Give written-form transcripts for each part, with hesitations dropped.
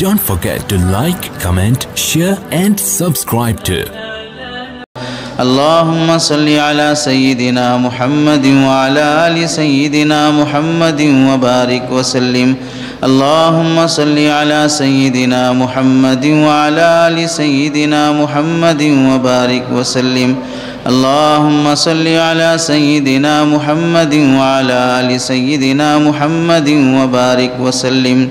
Don't forget to like, comment, share and subscribe to Allahumma salli ala sayyidina Muhammadin wa ala ali sayyidina Muhammadin wa barik wa sallim. Allahumma salli ala sayyidina Muhammadin wa ala ali sayyidina Muhammadin wa barik wa sallim. Allahumma salli ala sayyidina Muhammadin wa ala ali sayyidina Muhammadin wa barik wa sallim.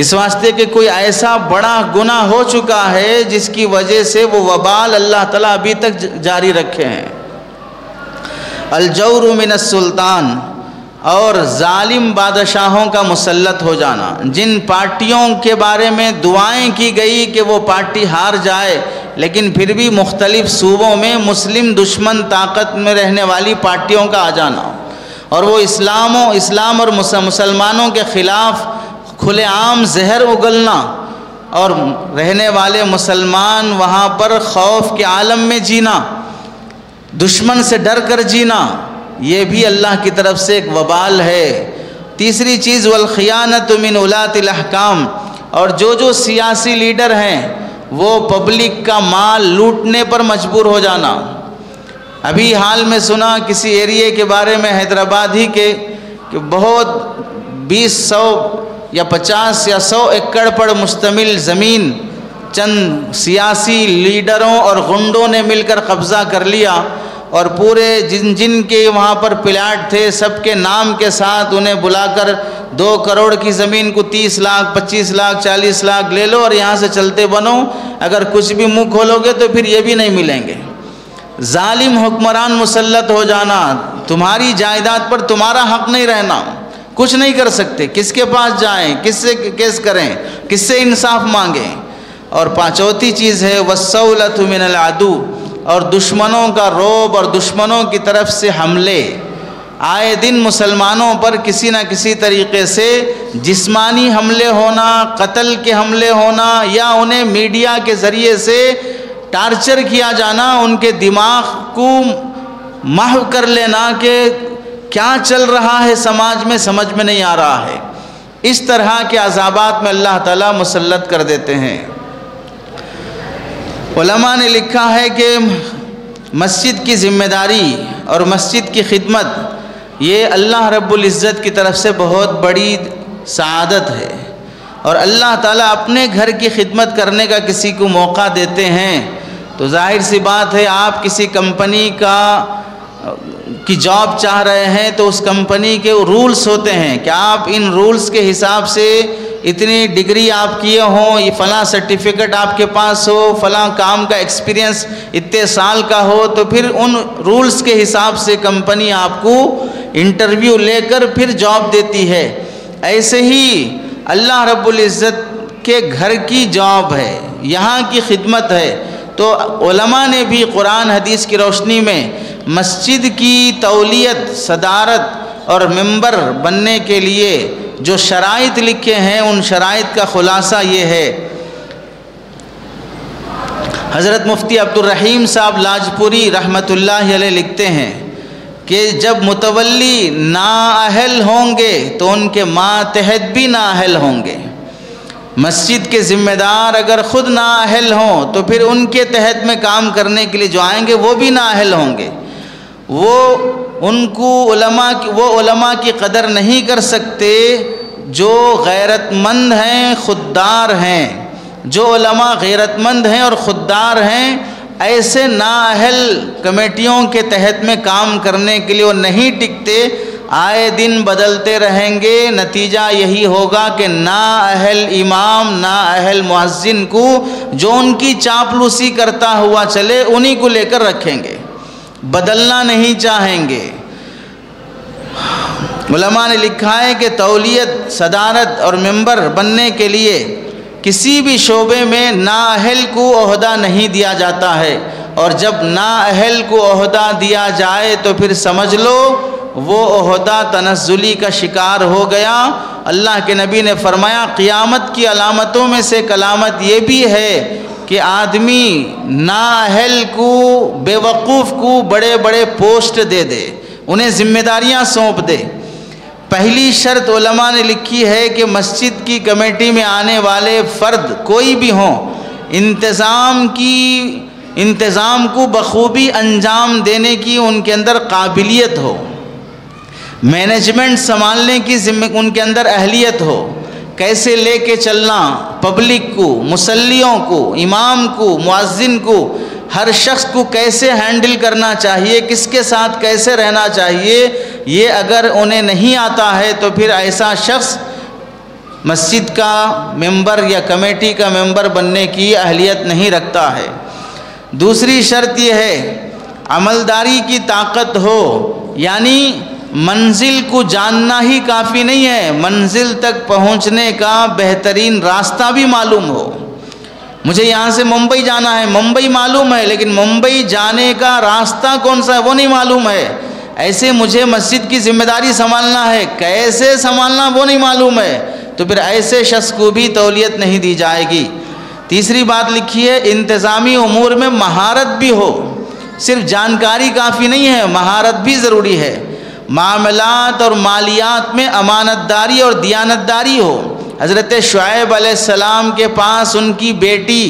اس واسطے کہ کوئی ایسا بڑا گناہ ہو چکا ہے جس کی وجہ سے وہ وبال اللہ تعالیٰ ابھی تک جاری رکھے ہیں۔ الجور من السلطان، اور ظالم بادشاہوں کا مسلط ہو جانا۔ جن پارٹیوں کے بارے میں دعائیں کی گئی کہ وہ پارٹی ہار جائے، لیکن پھر بھی مختلف صوبوں میں مسلم دشمن طاقت میں رہنے والی پارٹیوں کا آ جانا، اور وہ اسلام اور مسلمانوں کے خلاف کھلے عام زہر اگلنا، اور رہنے والے مسلمان وہاں پر خوف کے عالم میں جینا، دشمن سے ڈر کر جینا، یہ بھی اللہ کی طرف سے ایک وبال ہے۔ تیسری چیز والخیانۃ من ولاۃ الاحکام، اور جو سیاسی لیڈر ہیں وہ پبلک کا مال لوٹنے پر مجبور ہو جانا۔ ابھی حال میں سنا کسی ایریے کے بارے میں حیدرآباد ہی کے کہ بہت 200 یا 50 یا 100 ایکڑ پر مشتمل زمین چند سیاسی لیڈروں اور غنڈوں نے مل کر قبضہ کر لیا، اور پورے جن کے وہاں پر پلاٹ تھے سب کے نام کے ساتھ انہیں بلا کر 2 کروڑ کی زمین کو 30 لاکھ 25 لاکھ 40 لاکھ لے لو اور یہاں سے چلتے بنو، اگر کچھ بھی منہ کھولو گے تو پھر یہ بھی نہیں ملیں گے۔ ظالم حکمران مسلط ہو جانا، تمہاری جائیداد پر تمہارا حق نہیں رہنا، کچھ نہیں کر سکتے، کس کے پاس جائیں، کس سے کیس کریں، کس سے انصاف مانگیں۔ اور چوتھی چیز ہے والسولۃ من العدو، اور دشمنوں کا روب اور دشمنوں کی طرف سے حملے۔ آئے دن مسلمانوں پر کسی نہ کسی طریقے سے جسمانی حملے ہونا، قتل کے حملے ہونا، یا انہیں میڈیا کے ذریعے سے ٹارچر کیا جانا، ان کے دماغ کو محو کر لینا کہ کیا چل رہا ہے سماج میں سمجھ میں نہیں آ رہا ہے۔ اس طرح کے عذابات میں اللہ تعالیٰ مسلط کر دیتے ہیں۔ علماء نے لکھا ہے کہ مسجد کی ذمہ داری اور مسجد کی خدمت یہ اللہ رب العزت کی طرف سے بہت بڑی سعادت ہے، اور اللہ تعالیٰ اپنے گھر کی خدمت کرنے کا کسی کو موقع دیتے ہیں تو ظاہر سی بات ہے آپ کسی کمپنی کی جاب چاہ رہے ہیں تو اس کمپنی کے رولز ہوتے ہیں کہ آپ ان رولز کے حساب سے اتنی ڈگری آپ کیے ہوں، یہ فلاں سرٹیفکیٹ آپ کے پاس ہو، فلاں کام کا ایکسپیرینس اتنے سال کا ہو، تو پھر ان رولز کے حساب سے کمپنی آپ کو انٹرویو لے کر پھر جاب دیتی ہے۔ ایسے ہی اللہ رب العزت کے گھر کی جاب ہے، یہاں کی خدمت ہے۔ تو علماء نے بھی قرآن حدیث کی روشنی میں مسجد کی تولیت، صدارت اور ممبر بننے کے لیے جو شرائط لکھے ہیں ان شرائط کا خلاصہ یہ ہے۔ حضرت مفتی عبد الرحیم صاحب لاجپوری رحمۃ اللہ علیہ لکھتے ہیں کہ جب متولی نااہل ہوں گے تو ان کے ماتحت بھی نااہل ہوں گے۔ مسجد کے ذمہ دار اگر خود نااہل ہوں تو پھر ان کے تحت میں کام کرنے کے لیے جو آئیں گے وہ بھی نااہل ہوں گے۔ وہ علماء کی قدر نہیں کر سکتے جو غیرت مند ہیں، خوددار ہیں۔ جو علماء غیرت مند ہیں اور خوددار ہیں، ایسے نااہل کمیٹیوں کے تحت میں کام کرنے کے لیے وہ نہیں ٹکتے، آئے دن بدلتے رہیں گے۔ نتیجہ یہی ہوگا کہ نااہل امام، نااہل مؤذن کو جو ان کی چاپلوسی کرتا ہوا چلے انہی کو لے کر رکھیں گے، بدلنا نہیں چاہیں گے۔ علماء نے لکھا ہے کہ تولیت، صدارت اور ممبر بننے کے لیے کسی بھی شعبے میں نااہل کو عہدہ نہیں دیا جاتا ہے، اور جب نااہل کو عہدہ دیا جائے تو پھر سمجھ لو وہ عہدہ تنزلی کا شکار ہو گیا۔ اللہ کے نبی نے فرمایا قیامت کی علامتوں میں سے ایک علامت یہ بھی ہے کہ آدمی نااہل کو، بے وقوف کو بڑے بڑے پوسٹ دے دے، انہیں ذمہ داریاں سونپ دے۔ پہلی شرط علماء نے لکھی ہے کہ مسجد کی کمیٹی میں آنے والے فرد کوئی بھی ہوں، انتظام کو بخوبی انجام دینے کی ان کے اندر قابلیت ہو، مینجمنٹ سنبھالنے کی ان کے اندر اہلیت ہو، کیسے لے کے چلنا پبلک کو، مصلیوں کو، امام کو، مؤذن کو، ہر شخص کو کیسے ہینڈل کرنا چاہیے، کس کے ساتھ کیسے رہنا چاہیے، یہ اگر انہیں نہیں آتا ہے تو پھر ایسا شخص مسجد کا ممبر یا کمیٹی کا ممبر بننے کی اہلیت نہیں رکھتا ہے۔ دوسری شرط یہ ہے عملداری کی طاقت ہو، یعنی منزل کو جاننا ہی کافی نہیں ہے، منزل تک پہنچنے کا بہترین راستہ بھی معلوم ہو۔ مجھے یہاں سے ممبئی جانا ہے، ممبئی معلوم ہے، لیکن ممبئی جانے کا راستہ کون سا ہے وہ نہیں معلوم ہے۔ ایسے مجھے مسجد کی ذمہ داری سنبھالنا ہے، کیسے سنبھالنا وہ نہیں معلوم ہے، تو پھر ایسے شخص کو بھی تولیت نہیں دی جائے گی۔ تیسری بات لکھی ہے انتظامی امور میں مہارت بھی ہو، صرف جانکاری کافی نہیں ہے، مہارت بھی ضروری ہے۔ معاملات اور مالیات میں امانت داری اور دیانت داری ہو۔ حضرت شعیب علیہ السلام کے پاس ان کی بیٹی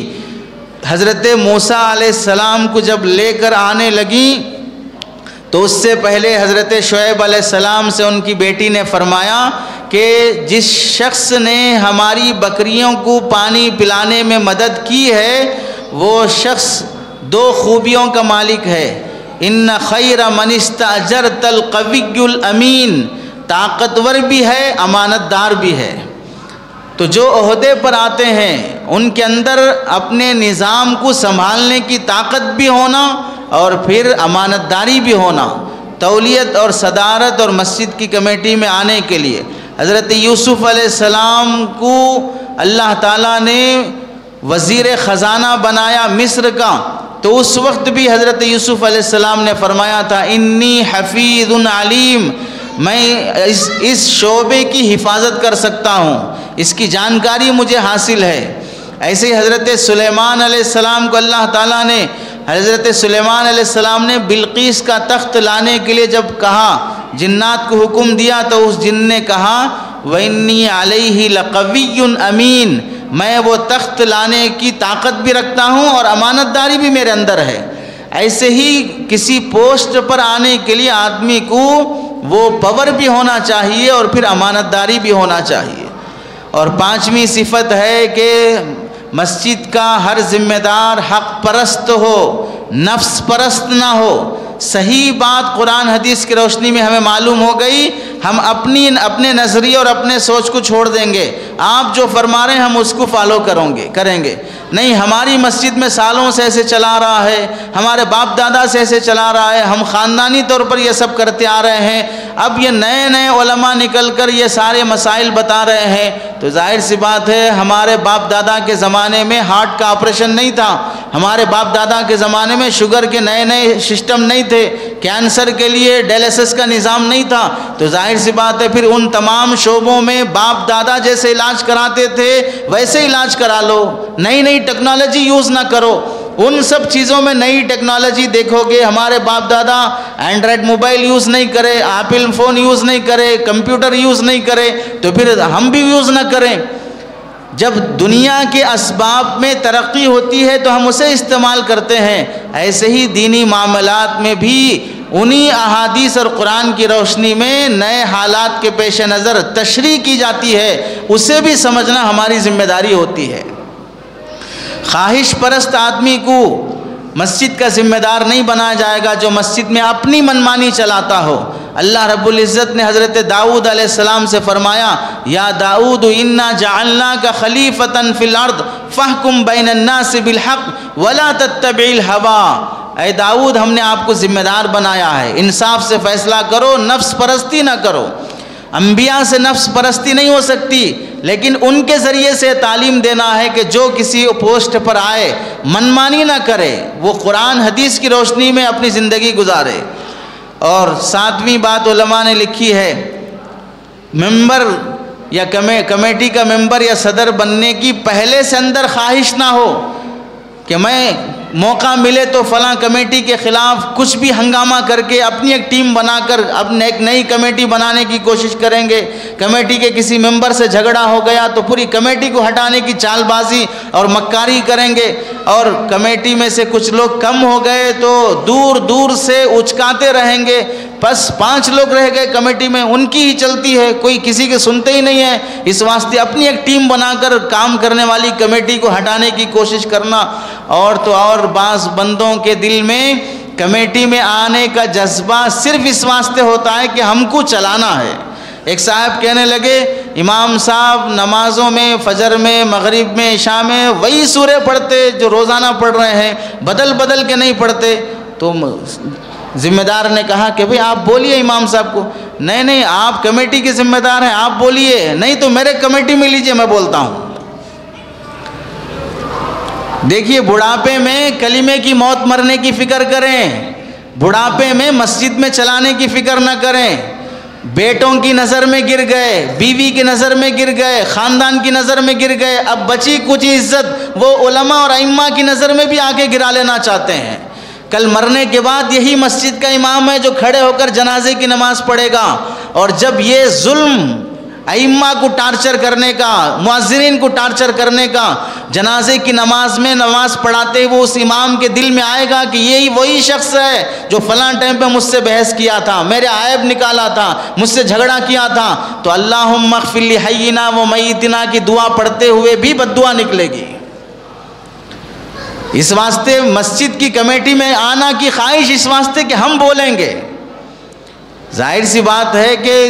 حضرت موسیٰ علیہ السلام کو جب لے کر آنے لگیں تو اس سے پہلے حضرت شعیب علیہ السلام سے ان کی بیٹی نے فرمایا کہ جس شخص نے ہماری بکریوں کو پانی پلانے میں مدد کی ہے وہ شخص دو خوبیوں کا مالک ہے، ان خیر من استاجرت القوی الامین، طاقتور بھی ہے امانت دار بھی ہے۔ تو جو عہدے پر آتے ہیں ان کے اندر اپنے نظام کو سنبھالنے کی طاقت بھی ہونا اور پھر امانت داری بھی ہونا۔ تولیت اور صدارت اور مسجد کی کمیٹی میں آنے کے لیے حضرت یوسف علیہ السلام کو اللہ تعالیٰ نے وزیر خزانہ بنایا مصر کا، تو اس وقت بھی حضرت یوسف علیہ السلام نے فرمایا تھا انی حفیظ علیم، میں اس شعبے کی حفاظت کر سکتا ہوں، اس کی جانکاری مجھے حاصل ہے۔ ایسے ہی حضرت سلیمان علیہ السلام کو اللہ تعالیٰ نے حضرت سلیمان علیہ السلام نے بلقیس کا تخت لانے کے لیے جب کہا، جنات کو حکم دیا تو اس جن نے کہا وَإِنِّي عَلَيْهِ لَقَوِيٌّ أَمِينٌ، میں وہ تخت لانے کی طاقت بھی رکھتا ہوں اور امانت داری بھی میرے اندر ہے۔ ایسے ہی کسی پوسٹ پر آنے کے لیے آدمی کو وہ پاور بھی ہونا چاہیے اور پھر امانت داری بھی ہونا چاہیے۔ اور پانچویں صفت ہے کہ مسجد کا ہر ذمہ دار حق پرست ہو، نفس پرست نہ ہو۔ صحیح بات قرآن حدیث کی روشنی میں ہمیں معلوم ہو گئی، ہم اپنے نظریے اور اپنے سوچ کو چھوڑ دیں گے، آپ جو فرما رہے ہیں ہم اس کو فالو کریں گے۔ نہیں، ہماری مسجد میں سالوں سے ایسے چلا رہا ہے، ہمارے باپ دادا سے ایسے چلا رہا ہے، ہم خاندانی طور پر یہ سب کرتے آ رہے ہیں، اب یہ نئے علماء نکل کر یہ سارے مسائل بتا رہے ہیں، تو ظاہر سی بات ہے ہمارے باپ دادا کے زمانے میں ہارٹ کا آپریشن نہیں تھا، ہمارے باپ دادا کے زمانے میں شوگر کے نئے سسٹم نہیں تھے، کینسر کے لیے ڈائلسس کا نظام نہیں تھا، تو ظاہر سی بات ہے پھر ان تمام شعبوں میں باپ دادا جیسے علاج کراتے تھے ویسے علاج کرا لو، نئی ٹیکنالوجی یوز نہ کرو۔ ان سب چیزوں میں نئی ٹیکنالوجی دیکھو گے، ہمارے باپ دادا اینڈرائڈ موبائل یوز نہیں کرے، ایپل فون یوز نہیں کرے، کمپیوٹر یوز نہیں کرے، تو پھر ہم بھی یوز نہ کریں۔ جب دنیا کے اسباب میں ترقی ہوتی ہے تو ہم اسے استعمال کرتے ہیں، ایسے ہی دینی معاملات میں بھی انہی احادیث اور قرآن کی روشنی میں نئے حالات کے پیش نظر تشریح کی جاتی ہے، اسے بھی سمجھنا ہماری ذمہ داری ہوتی ہے۔ خواہش پرست آدمی کو مسجد کا ذمہ دار نہیں بنایا جائے گا جو مسجد میں اپنی منمانی چلاتا ہو۔ اللہ رب العزت نے حضرت داؤد علیہ السلام سے فرمایا یا داؤد انا جعلناک خلیفۃ فی الارض فاحکم بین الناس بالحق ولا تتبع الہوی، اے داؤد ہم نے آپ کو ذمہ دار بنایا ہے، انصاف سے فیصلہ کرو، نفس پرستی نہ کرو۔ انبیاء سے نفس پرستی نہیں ہو سکتی، لیکن ان کے ذریعے سے تعلیم دینا ہے کہ جو کسی پوسٹ پر آئے منمانی نہ کرے، وہ قرآن حدیث کی روشنی میں اپنی زندگی گزارے۔ اور ساتویں بات علماء نے لکھی ہے، ممبر یا کمیٹی کا ممبر یا صدر بننے کی پہلے سے اندر خواہش نہ ہو کہ میں موقع ملے تو فلاں کمیٹی کے خلاف کچھ بھی ہنگامہ کر کے اپنی ایک ٹیم بنا کر اپنے ایک نئی کمیٹی بنانے کی کوشش کریں گے، کمیٹی کے کسی ممبر سے جھگڑا ہو گیا تو پوری کمیٹی کو ہٹانے کی چال بازی اور مکاری کریں گے، اور کمیٹی میں سے کچھ لوگ کم ہو گئے تو دور دور سے اچکاتے رہیں گے، بس 5 لوگ رہ گئے کمیٹی میں، ان کی ہی چلتی ہے، کوئی کسی کے سنتے ہی نہیں ہے، اس واسطے اپنی ایک ٹیم بنا کر کام کرنے والی کمیٹی کو ہٹانے کی کوشش کرنا۔ اور تو اور بعض بندوں کے دل میں کمیٹی میں آنے کا جذبہ صرف اس واسطے ہوتا ہے کہ ہم کو چلانا ہے۔ ایک صاحب کہنے لگے امام صاحب نمازوں میں فجر میں مغرب میں عشاء میں وہی سورے پڑھتے جو روزانہ پڑھ رہے ہیں، بدل بدل کے نہیں پڑھتے. تو ذمہ دار نے کہا کہ بھئی آپ بولیے امام صاحب کو. نہیں آپ کمیٹی کے ذمہ دار ہیں، آپ بولیے. نہیں تو میرے کمیٹی میں لیجئے، میں بولتا ہوں. دیکھیے بڑھاپے میں کلمے کی موت مرنے کی فکر کریں، بڑھاپے میں مسجد میں چلانے کی فکر نہ کریں. بیٹوں کی نظر میں گر گئے، بیوی کی نظر میں گر گئے، خاندان کی نظر میں گر گئے، اب بچی کچھ عزت وہ علماء اور ائمہ کی نظر میں بھی آگے گرا لینا چاہتے ہیں. کل مرنے کے بعد یہی مسجد کا امام ہے جو کھڑے ہو کر جنازے کی نماز پڑھے گا. اور جب یہ ظلم ائمہ کو ٹارچر کرنے کا، مؤذنین کو ٹارچر کرنے کا، جنازے کی نماز میں نماز پڑھاتے وہ اس امام کے دل میں آئے گا کہ یہی وہی شخص ہے جو فلاں ٹائم پہ مجھ سے بحث کیا تھا، میرے عیب نکالا تھا، مجھ سے جھگڑا کیا تھا، تو اللہم اغفر لحینا و میتنا کی دعا پڑھتے ہوئے بھی بد دعا نکلے گی. اس واسطے مسجد کی کمیٹی میں آنا کی خواہش اس واسطے کہ ہم بولیں گے. ظاہر سی بات ہے کہ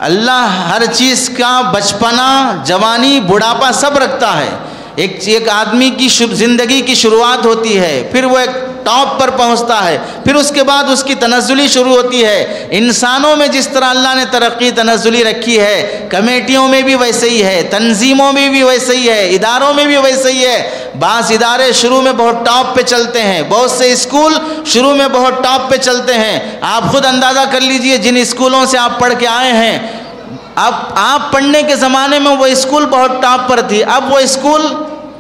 اللہ ہر چیز کا بچپنا، جوانی، بڑھاپا سب رکھتا ہے. ایک آدمی کی زندگی کی شروعات ہوتی ہے، پھر وہ ایک ٹاپ پر پہنچتا ہے، پھر اس کے بعد اس کی تنزلی شروع ہوتی ہے. انسانوں میں جس طرح اللہ نے ترقی تنزلی رکھی ہے، کمیٹیوں میں بھی ویسے ہی ہے، تنظیموں میں بھی ویسے ہی ہے، اداروں میں بھی ویسے ہی ہے. بعض ادارے شروع میں بہت ٹاپ پہ چلتے ہیں، بہت سے اسکول شروع میں بہت ٹاپ پہ چلتے ہیں. آپ خود اندازہ کر لیجئے جن اسکولوں سے آپ پڑھ کے آئے ہیں، اب آپ پڑھنے کے زمانے میں وہ اسکول بہت ٹاپ پر تھی، اب وہ اسکول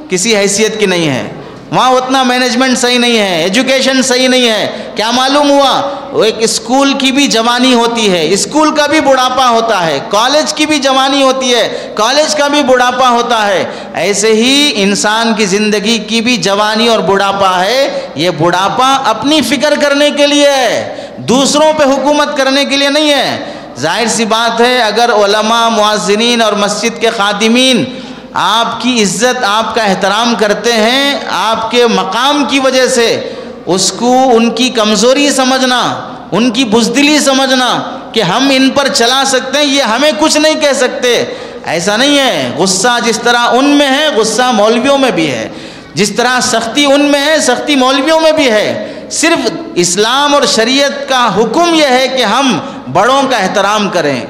کسی حیثیت کی نہیں ہے، وہاں اتنا مینجمنٹ صحیح نہیں ہے، ایجوکیشن صحیح نہیں ہے. کیا معلوم ہوا؟ وہ ایک اسکول کی بھی جوانی ہوتی ہے، اسکول کا بھی بڑھاپا ہوتا ہے، کالج کی بھی جوانی ہوتی ہے، کالج کا بھی بڑھاپا ہوتا ہے. ایسے ہی انسان کی زندگی کی بھی جوانی اور بڑھاپا ہے. یہ بڑھاپا اپنی فکر کرنے کے لیے ہے، دوسروں پہ حکومت کرنے کے لیے نہیں ہے. ظاہر سی بات ہے اگر علماء، مؤذنین اور مسجد کے خادمین آپ کی عزت، آپ کا احترام کرتے ہیں، آپ کے مقام کی وجہ سے اس کو ان کی کمزوری سمجھنا، ان کی بزدلی سمجھنا کہ ہم ان پر چلا سکتے ہیں، یہ ہمیں کچھ نہیں کہہ سکتے، ایسا نہیں ہے. غصہ جس طرح ان میں ہے، غصہ مولویوں میں بھی ہے. جس طرح سختی ان میں ہے، سختی مولویوں میں بھی ہے. صرف اسلام اور شریعت کا حکم یہ ہے کہ ہم بڑوں کا احترام کریں،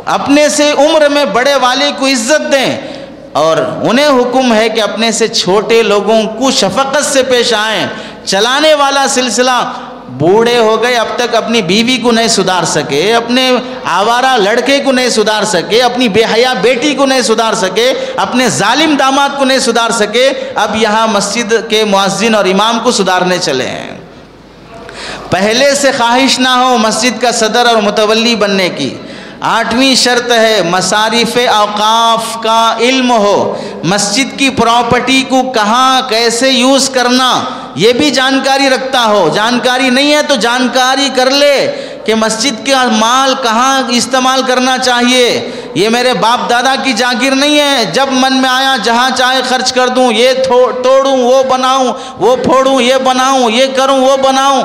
اپنے سے عمر میں بڑے والے کو عزت دیں، اور انہیں حکم ہے کہ اپنے سے چھوٹے لوگوں کو شفقت سے پیش آئیں. چلانے والا سلسلہ بوڑھے ہو گئے، اب تک اپنی بیوی کو نہیں سدھار سکے، اپنے آوارہ لڑکے کو نہیں سدھار سکے، اپنی بے حیا بیٹی کو نہیں سدھار سکے، اپنے ظالم داماد کو نہیں سدھار سکے، اب یہاں مسجد کے مؤذن اور امام کو سدھارنے چلے ہیں. پہلے سے خواہش نہ ہو مسجد کا صدر اور متولی بننے کی. 8ویں شرط ہے مصارف اوقاف کا علم ہو، مسجد کی پراپرٹی کو کہاں کیسے یوز کرنا یہ بھی جانکاری رکھتا ہو. جانکاری نہیں ہے تو جانکاری کر لے کہ مسجد کا مال کہاں استعمال کرنا چاہیے. یہ میرے باپ دادا کی جاگیر نہیں ہے، جب من میں آیا جہاں چاہے خرچ کر دوں، یہ توڑوں وہ بناؤں، وہ پھوڑوں یہ بناؤں، یہ کروں وہ بناؤں.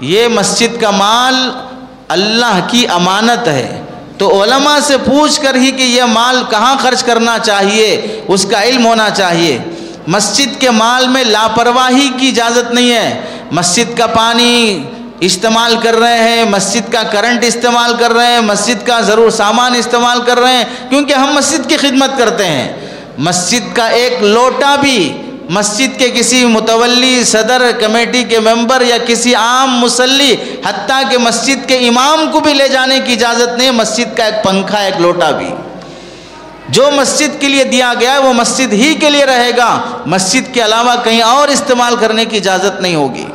یہ مسجد کا مال اللہ کی امانت ہے، تو علماء سے پوچھ کر ہی کہ یہ مال کہاں خرچ کرنا چاہیے اس کا علم ہونا چاہیے. مسجد کے مال میں لاپرواہی کی اجازت نہیں ہے. مسجد کا پانی استعمال کر رہے ہیں، مسجد کا کرنٹ استعمال کر رہے ہیں، مسجد کا ضرور سامان استعمال کر رہے ہیں کیونکہ ہم مسجد کی خدمت کرتے ہیں. مسجد کا ایک لوٹا بھی مسجد کے کسی متولی، صدر، کمیٹی کے ممبر یا کسی عام مصلی، حتیٰ کہ مسجد کے امام کو بھی لے جانے کی اجازت نہیں. مسجد کا ایک پنکھا، ایک لوٹا بھی جو مسجد کے لیے دیا گیا ہے وہ مسجد ہی کے لیے رہے گا، مسجد کے علاوہ کہیں اور استعمال کرنے کی اجازت نہیں ہوگی.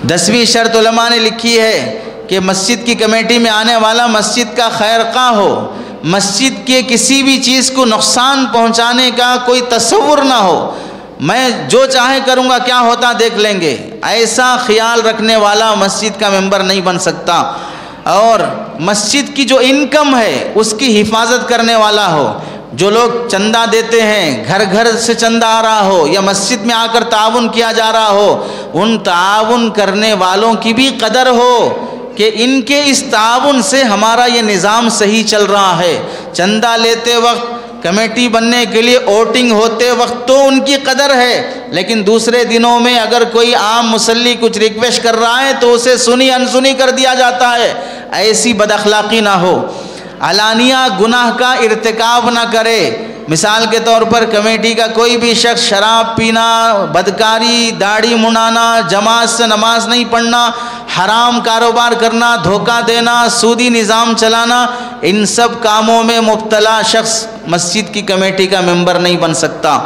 10ویں شرط علماء نے لکھی ہے کہ مسجد کی کمیٹی میں آنے والا مسجد کا خیر خواہ ہو، مسجد کے کسی بھی چیز کو نقصان پہنچانے کا کوئی تصور نہ ہو. میں جو چاہے کروں گا، کیا ہوتا دیکھ لیں گے، ایسا خیال رکھنے والا مسجد کا ممبر نہیں بن سکتا. اور مسجد کی جو انکم ہے اس کی حفاظت کرنے والا ہو. جو لوگ چندہ دیتے ہیں، گھر گھر سے چندہ آ رہا ہو یا مسجد میں آ کر تعاون کیا جا رہا ہو، ان تعاون کرنے والوں کی بھی قدر ہو کہ ان کے اس تعاون سے ہمارا یہ نظام صحیح چل رہا ہے. چندہ لیتے وقت، کمیٹی بننے کے لیے ووٹنگ ہوتے وقت تو ان کی قدر ہے، لیکن دوسرے دنوں میں اگر کوئی عام مصلی کچھ ریکویسٹ کر رہا ہے تو اسے سنی انسنی کر دیا جاتا ہے۔ ایسی بد اخلاقی نہ ہو، علانیہ گناہ کا ارتکاب نہ کرے۔ مثال کے طور پر کمیٹی کا کوئی بھی شخص شراب پینا، بدکاری، داڑھی منڈانا، جماعت سے نماز نہیں پڑھنا، حرام کاروبار کرنا، دھوکہ دینا، سودی نظام چلانا، ان سب کاموں میں مبتلا شخص مسجد کی کمیٹی کا ممبر نہیں بن سکتا۔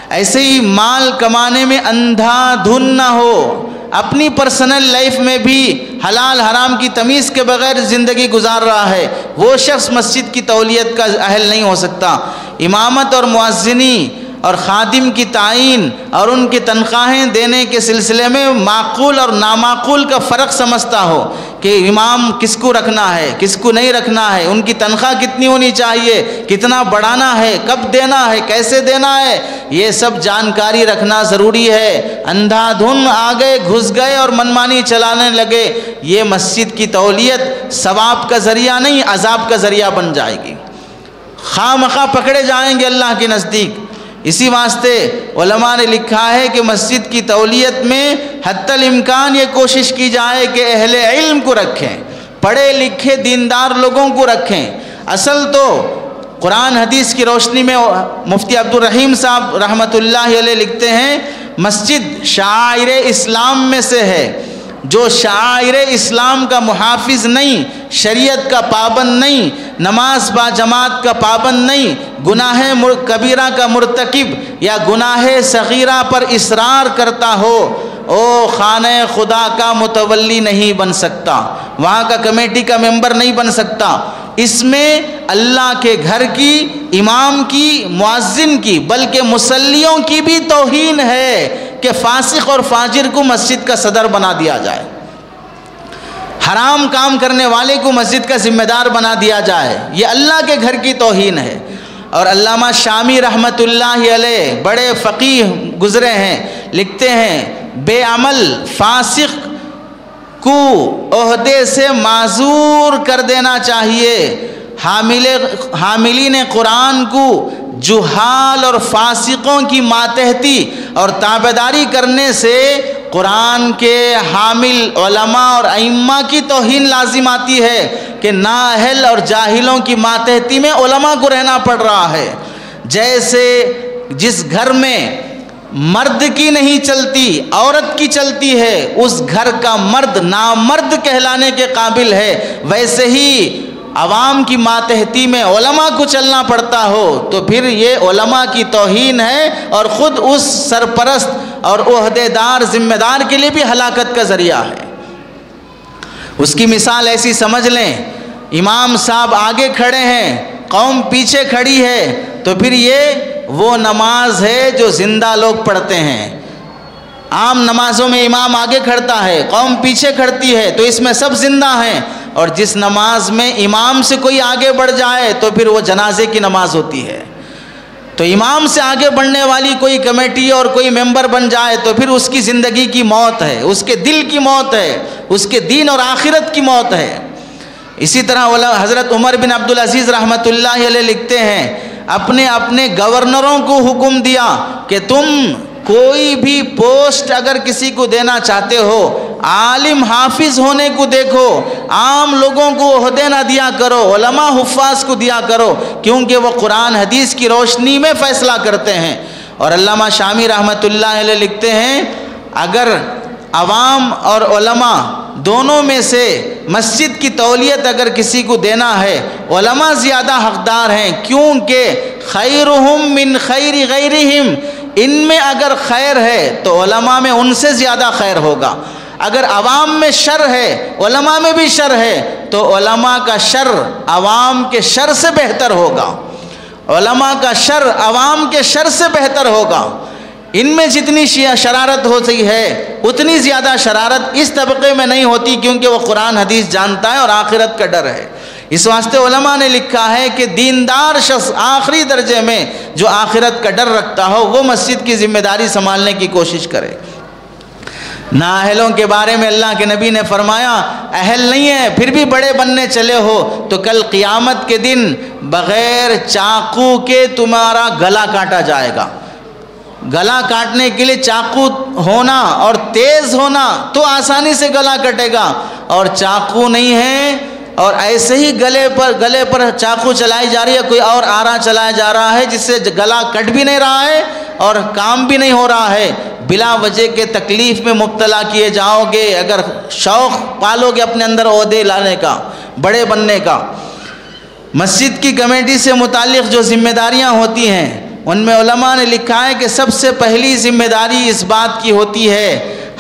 ایسے ہی مال کمانے میں اندھا دھن نہ ہو، اپنی پرسنل لائف میں بھی حلال حرام کی تمیز کے بغیر زندگی گزار رہا ہے، وہ شخص مسجد کی تولیت کا اہل نہیں ہو سکتا۔ امامت اور مؤذنی اور خادم کی تعین اور ان کی تنخواہیں دینے کے سلسلے میں معقول اور نامعقول کا فرق سمجھتا ہو کہ امام کس کو رکھنا ہے، کس کو نہیں رکھنا ہے، ان کی تنخواہ کتنی ہونی چاہیے، کتنا بڑھانا ہے، کب دینا ہے، کیسے دینا ہے، یہ سب جانکاری رکھنا ضروری ہے۔ اندھا دھن آگے گھس گئے اور منمانی چلانے لگے، یہ مسجد کی تولیت ثواب کا ذریعہ نہیں، عذاب کا ذریعہ بن جائے گی، خواہ مخواہ پکڑے جائیں گے اللہ کے نزدیک۔ اسی واسطے علماء نے لکھا ہے کہ مسجد کی تولیت میں حتی الامکان یہ کوشش کی جائے کہ اہل علم کو رکھیں، پڑھے لکھے دیندار لوگوں کو رکھیں۔ اصل تو قرآن حدیث کی روشنی میں مفتی عبدالرحیم صاحب رحمۃ اللہ علیہ لکھتے ہیں، مسجد شعائر اسلام میں سے ہے، جو شعائر اسلام کا محافظ نہیں، شریعت کا پابند نہیں، نماز با جماعت کا پابند نہیں، گناہ کبیرہ کا مرتکب یا گناہ صغیرہ پر اصرار کرتا ہو، او خانہ خدا کا متولی نہیں بن سکتا، وہاں کا کمیٹی کا ممبر نہیں بن سکتا۔ اس میں اللہ کے گھر کی، امام کی، مؤذن کی، بلکہ مصلیوں کی بھی توہین ہے کہ فاسق اور فاجر کو مسجد کا صدر بنا دیا جائے، حرام کام کرنے والے کو مسجد کا ذمہ دار بنا دیا جائے، یہ اللہ کے گھر کی توہین ہے۔ اور علامہ شامی رحمۃ اللہ علیہ بڑے فقیہ گزرے ہیں، لکھتے ہیں بے عمل فاسق کو عہدے سے معذور کر دینا چاہیے، حاملین قرآن کو جہال اور فاسقوں کی ماتحتی اور تابعداری کرنے سے قرآن کے حامل علماء اور ائمہ کی توہین لازم آتی ہے کہ نااہل اور جاہلوں کی ماتحتی میں علماء کو رہنا پڑ رہا ہے۔ جیسے جس گھر میں مرد کی نہیں چلتی، عورت کی چلتی ہے، اس گھر کا مرد نامرد کہلانے کے قابل ہے، ویسے ہی عوام کی ماتحتی میں علماء کو چلنا پڑتا ہو تو پھر یہ علماء کی توہین ہے اور خود اس سرپرست اور عہدے دار ذمہ دار کے لیے بھی ہلاکت کا ذریعہ ہے۔ اس کی مثال ایسی سمجھ لیں، امام صاحب آگے کھڑے ہیں، قوم پیچھے کھڑی ہے، تو پھر یہ وہ نماز ہے جو زندہ لوگ پڑھتے ہیں۔ عام نمازوں میں امام آگے کھڑتا ہے، قوم پیچھے کھڑتی ہے، تو اس میں سب زندہ ہیں۔ اور جس نماز میں امام سے کوئی آگے بڑھ جائے تو پھر وہ جنازے کی نماز ہوتی ہے۔ تو امام سے آگے بڑھنے والی کوئی کمیٹی اور کوئی ممبر بن جائے تو پھر اس کی زندگی کی موت ہے، اس کے دل کی موت ہے، اس کے دین اور آخرت کی موت ہے۔ اسی طرح حضرت عمر بن عبدالعزیز رحمۃ اللہ علیہ لکھتے ہیں، اپنے گورنروں کو حکم دیا کہ تم کوئی بھی پوسٹ اگر کسی کو دینا چاہتے ہو، عالم حافظ ہونے کو دیکھو، عام لوگوں کو عہدے نہ دیا کرو، علماء حفاظ کو دیا کرو، کیونکہ وہ قرآن حدیث کی روشنی میں فیصلہ کرتے ہیں۔ اور علامہ شامی رحمۃ اللہ علیہ لکھتے ہیں، اگر عوام اور علماء دونوں میں سے مسجد کی تولیت اگر کسی کو دینا ہے، علماء زیادہ حقدار ہیں، کیونکہ خیرہم من خیر غیرہم، ان میں اگر خیر ہے تو علماء میں ان سے زیادہ خیر ہوگا۔ اگر عوام میں شر ہے، علماء میں بھی شر ہے، تو علماء کا شر عوام کے شر سے بہتر ہوگا، علماء کا شر عوام کے شر سے بہتر ہوگا۔ ان میں جتنی شرارت ہوتی ہے اتنی زیادہ شرارت اس طبقے میں نہیں ہوتی، کیونکہ وہ قرآن حدیث جانتا ہے اور آخرت کا ڈر ہے۔ اس واسطے علماء نے لکھا ہے کہ دیندار شخص آخری درجے میں جو آخرت کا ڈر رکھتا ہو وہ مسجد کی ذمہ داری سنبھالنے کی کوشش کرے۔ نااہلوں کے بارے میں اللہ کے نبی نے فرمایا اہل نہیں ہے پھر بھی بڑے بننے چلے ہو تو کل قیامت کے دن بغیر چاقو کے تمہارا گلا کاٹا جائے گا۔ گلا کاٹنے کے لیے چاقو ہونا اور تیز ہونا تو آسانی سے گلا کٹے گا، اور چاقو نہیں ہے اور ایسے ہی گلے پر چاقو چلائی جا رہی ہے، کوئی اور آرا چلایا جا رہا ہے جس سے گلا کٹ بھی نہیں رہا ہے اور کام بھی نہیں ہو رہا ہے، بلا وجہ کے تکلیف میں مبتلا کیے جاؤ گے اگر شوق پالو گے اپنے اندر عہدے لانے کا، بڑے بننے کا۔ مسجد کی کمیٹی سے متعلق جو ذمہ داریاں ہوتی ہیں ان میں علماء نے لکھا ہے کہ سب سے پہلی ذمہ داری اس بات کی ہوتی ہے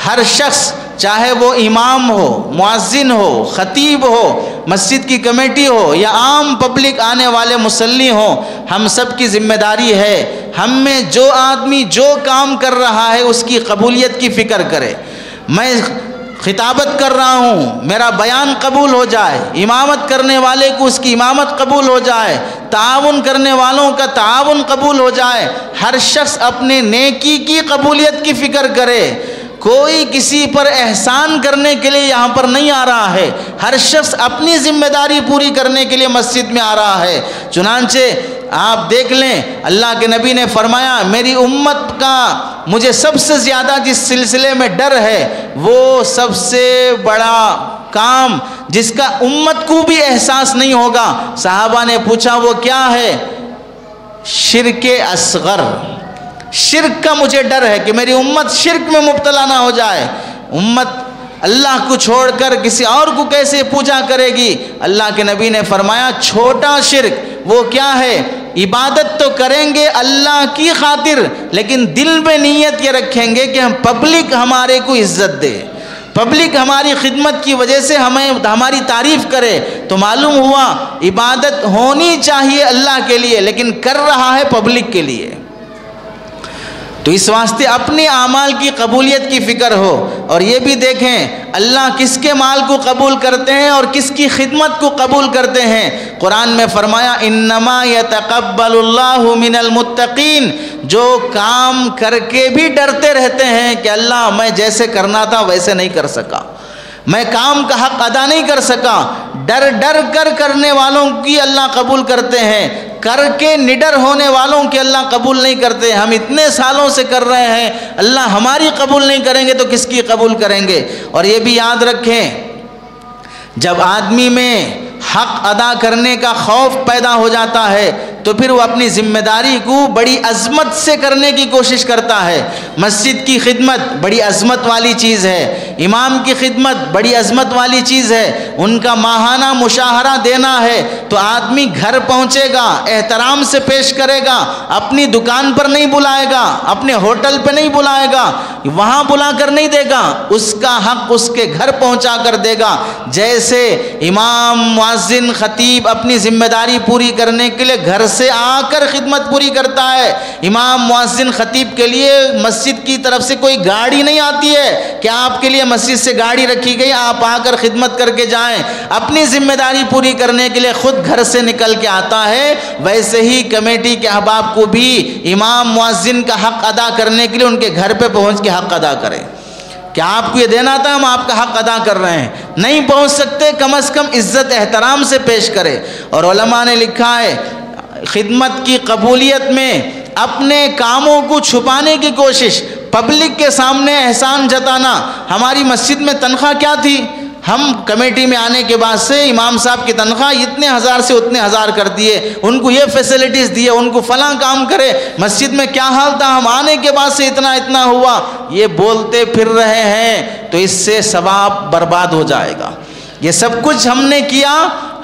ہر شخص چاہے وہ امام ہو، مؤذن ہو، خطیب ہو، مسجد کی کمیٹی ہو یا عام پبلک آنے والے مصلی ہوں، ہم سب کی ذمہ داری ہے ہم میں جو آدمی جو کام کر رہا ہے اس کی قبولیت کی فکر کرے۔ میں خطابت کر رہا ہوں، میرا بیان قبول ہو جائے، امامت کرنے والے کو اس کی امامت قبول ہو جائے، تعاون کرنے والوں کا تعاون قبول ہو جائے، ہر شخص اپنے نیکی کی قبولیت کی فکر کرے۔ کوئی کسی پر احسان کرنے کے لیے یہاں پر نہیں آ رہا ہے، ہر شخص اپنی ذمہ داری پوری کرنے کے لیے مسجد میں آ رہا ہے۔ چنانچہ آپ دیکھ لیں اللہ کے نبی نے فرمایا میری امت کا مجھے سب سے زیادہ جس سلسلے میں ڈر ہے وہ سب سے بڑا کام جس کا امت کو بھی احساس نہیں ہوگا۔ صحابہ نے پوچھا وہ کیا ہے؟ شرک اصغر، شرک کا مجھے ڈر ہے کہ میری امت شرک میں مبتلا نہ ہو جائے۔ امت اللہ کو چھوڑ کر کسی اور کو کیسے پوجا کرے گی؟ اللہ کے نبی نے فرمایا چھوٹا شرک وہ کیا ہے؟ عبادت تو کریں گے اللہ کی خاطر لیکن دل میں نیت یہ رکھیں گے کہ ہم پبلک ہمارے کو عزت دے، پبلک ہماری خدمت کی وجہ سے ہماری تعریف کرے، تو معلوم ہوا عبادت ہونی چاہیے اللہ کے لیے لیکن کر رہا ہے پبلک کے لیے۔ تو اس واسطے اپنے اعمال کی قبولیت کی فکر ہو، اور یہ بھی دیکھیں اللہ کس کے مال کو قبول کرتے ہیں اور کس کی خدمت کو قبول کرتے ہیں۔ قرآن میں فرمایا انما یتقبل اللہ من المتقین، جو کام کر کے بھی ڈرتے رہتے ہیں کہ اللہ میں جیسے کرنا تھا ویسے نہیں کر سکا، میں کام کا حق ادا نہیں کر سکا، ڈر ڈر کر کرنے والوں کی اللہ قبول کرتے ہیں، کر کے نڈر ہونے والوں کی اللہ قبول نہیں کرتے۔ ہم اتنے سالوں سے کر رہے ہیں، اللہ ہماری قبول نہیں کریں گے تو کس کی قبول کریں گے؟ اور یہ بھی یاد رکھیں جب آدمی میں حق ادا کرنے کا خوف پیدا ہو جاتا ہے تو پھر وہ اپنی ذمہ داری کو بڑی عظمت سے کرنے کی کوشش کرتا ہے۔ مسجد کی خدمت بڑی عظمت والی چیز ہے، امام کی خدمت بڑی عظمت والی چیز ہے، ان کا ماہانہ مشاہرہ دینا ہے تو آدمی گھر پہنچے گا، احترام سے پیش کرے گا، اپنی دکان پر نہیں بلائے گا، اپنے ہوٹل پہ نہیں بلائے گا، وہاں بلا کر نہیں دے گا، اس کا حق اس کے گھر پہنچا کر دے گا۔ جیسے امام مؤذن خطیب اپنی ذمہ داری پوری کرنے کے لیے گھر سے آ کر خدمت پوری کرتا ہے، امام مؤذن خطیب کے لیے مسجد کی طرف سے کوئی گاڑی نہیں آتی ہے کہ آپ کے لیے مسجد سے گاڑی رکھی گئی آپ آ کر خدمت کر کے جائیں، اپنی ذمہ داری پوری کرنے کے لیے خود گھر سے نکل کے آتا ہے۔ ویسے ہی کمیٹی کے احباب کو بھی امام مؤذن کا حق ادا کرنے کے لیے ان کے گھر پہ پہنچ کے حق ادا کریں کہ آپ کو یہ دینا تھا ہم آپ کا حق ادا کر رہے ہیں، نہیں پہنچ سکتے کم از کم عزت احترام سے پیش کرے۔ اور علماء نے لکھا ہے خدمت کی قبولیت میں اپنے کاموں کو چھپانے کی کوشش، پبلک کے سامنے احسان جتانا۔ ہماری مسجد میں تنخواہ کیا تھی؟ ہم کمیٹی میں آنے کے بعد سے امام صاحب کی تنخواہ اتنے ہزار سے اتنے ہزار کر دیے، ان کو یہ فیسلٹیز دیے، ان کو فلاں کام کرے۔ مسجد میں کیا حال تھا؟ ہم آنے کے بعد سے اتنا اتنا ہوا۔ یہ بولتے پھر رہے ہیں تو اس سے ثواب برباد ہو جائے گا۔ یہ سب کچھ ہم نے کیا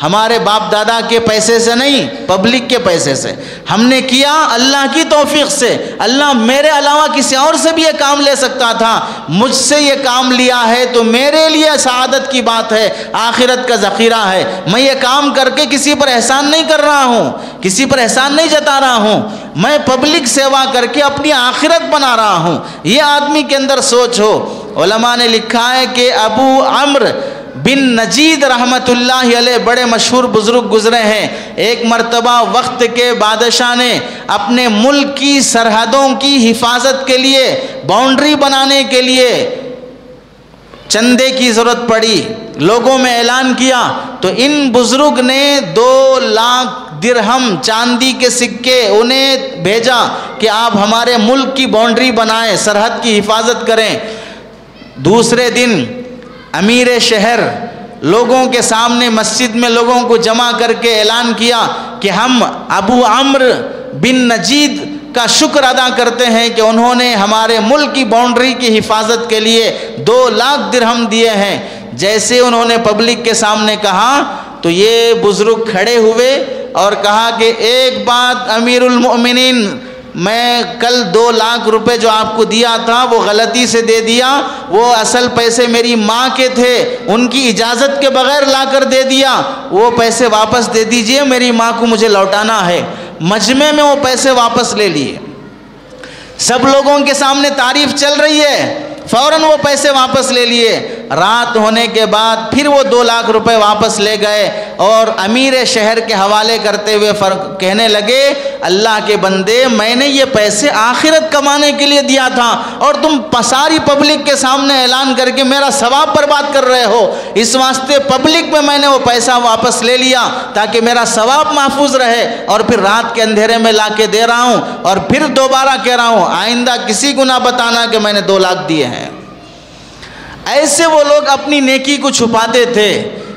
ہمارے باپ دادا کے پیسے سے نہیں، پبلک کے پیسے سے ہم نے کیا، اللہ کی توفیق سے۔ اللہ میرے علاوہ کسی اور سے بھی یہ کام لے سکتا تھا، مجھ سے یہ کام لیا ہے تو میرے لیے سعادت کی بات ہے، آخرت کا ذخیرہ ہے۔ میں یہ کام کر کے کسی پر احسان نہیں کر رہا ہوں، کسی پر احسان نہیں جتا رہا ہوں، میں پبلک سیوا کر کے اپنی آخرت بنا رہا ہوں۔ یہ آدمی کے اندر سوچ ہو۔ علماء نے لکھا ہے کہ ابو عمرو بن نجید رحمت اللہ علیہ بڑے مشہور بزرگ گزرے ہیں۔ ایک مرتبہ وقت کے بادشاہ نے اپنے ملک کی سرحدوں کی حفاظت کے لیے، باؤنڈری بنانے کے لیے چندے کی ضرورت پڑی، لوگوں میں اعلان کیا تو ان بزرگ نے 2 لاکھ درہم چاندی کے سکے انہیں بھیجا کہ آپ ہمارے ملک کی باؤنڈری بنائیں، سرحد کی حفاظت کریں۔ دوسرے دن امیر شہر لوگوں کے سامنے مسجد میں لوگوں کو جمع کر کے اعلان کیا کہ ہم ابو عمرو بن نجید کا شکر ادا کرتے ہیں کہ انہوں نے ہمارے ملک کی باؤنڈری کی حفاظت کے لیے 2 لاکھ درہم دیے ہیں۔ جیسے انہوں نے پبلک کے سامنے کہا تو یہ بزرگ کھڑے ہوئے اور کہا کہ ایک بات امیر المؤمنین، میں کل 2 لاکھ روپے جو آپ کو دیا تھا وہ غلطی سے دے دیا، وہ اصل پیسے میری ماں کے تھے، ان کی اجازت کے بغیر لا کر دے دیا، وہ پیسے واپس دے دیجئے، میری ماں کو مجھے لوٹانا ہے۔ مجمع میں وہ پیسے واپس لے لیے، سب لوگوں کے سامنے تعریف چل رہی ہے، فوراً وہ پیسے واپس لے لیے۔ رات ہونے کے بعد پھر وہ 2 لاکھ روپے واپس لے گئے اور امیر شہر کے حوالے کرتے ہوئے کہنے لگے، اللہ کے بندے، میں نے یہ پیسے آخرت کمانے کے لیے دیا تھا اور تم ساری پبلک کے سامنے اعلان کر کے میرا ثواب برباد کر رہے ہو، اس واسطے پبلک میں میں نے وہ پیسہ واپس لے لیا تاکہ میرا ثواب محفوظ رہے، اور پھر رات کے اندھیرے میں لا کے دے رہا ہوں، اور پھر دوبارہ کہہ رہا ہوں آئندہ کسی کو نہ بتانا کہ میں نے 2 لاکھ دیے ہیں۔ ایسے وہ لوگ اپنی نیکی کو چھپاتے تھے۔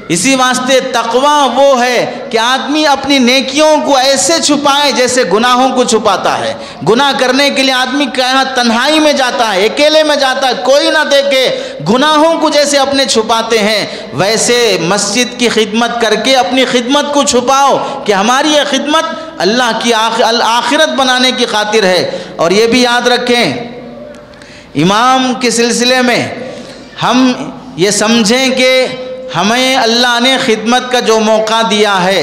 اسی واسطے تقویٰ وہ ہے کہ آدمی اپنی نیکیوں کو ایسے چھپائے جیسے گناہوں کو چھپاتا ہے۔ گناہ کرنے کے لیے آدمی کہاں تنہائی میں جاتا ہے، اکیلے میں جاتا ہے، کوئی نہ دیکھے، گناہوں کو جیسے اپنے چھپاتے ہیں ویسے مسجد کی خدمت کر کے اپنی خدمت کو چھپاؤ کہ ہماری یہ خدمت اللہ کی آخرت بنانے کی خاطر ہے۔ اور یہ بھی یاد رکھیں، امام کے سلسلے میں ہم یہ سمجھیں کہ ہمیں اللہ نے خدمت کا جو موقع دیا ہے،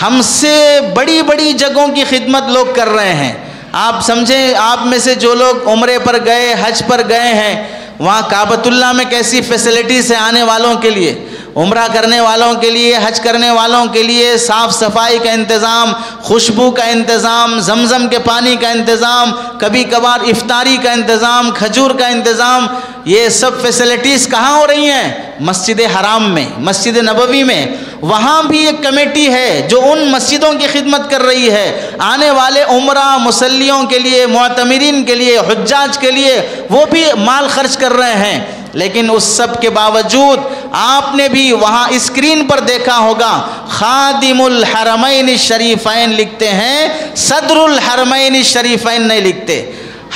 ہم سے بڑی بڑی جگہوں کی خدمت لوگ کر رہے ہیں۔ آپ سمجھیں، آپ میں سے جو لوگ عمرے پر گئے، حج پر گئے ہیں، وہاں کعبۃ اللہ میں کیسی فیسلٹیز ہیں آنے والوں کے لیے، عمرہ کرنے والوں کے لیے، حج کرنے والوں کے لیے، صاف صفائی کا انتظام، خوشبو کا انتظام، زمزم کے پانی کا انتظام، کبھی کبھار افطاری کا انتظام، کھجور کا انتظام، یہ سب فیسلٹیز کہاں ہو رہی ہیں؟ مسجد حرام میں، مسجد نبوی میں۔ وہاں بھی ایک کمیٹی ہے جو ان مسجدوں کی خدمت کر رہی ہے، آنے والے عمرہ مسلیوں کے لیے، معتمرین کے لیے، حجاج کے لیے وہ بھی مال خرچ کر رہے ہیں۔ لیکن اس سب کے باوجود آپ نے بھی وہاں اسکرین پر دیکھا ہوگا، خادم الحرمین الشریفین لکھتے ہیں، صدر الحرمین الشریفین نہیں لکھتے۔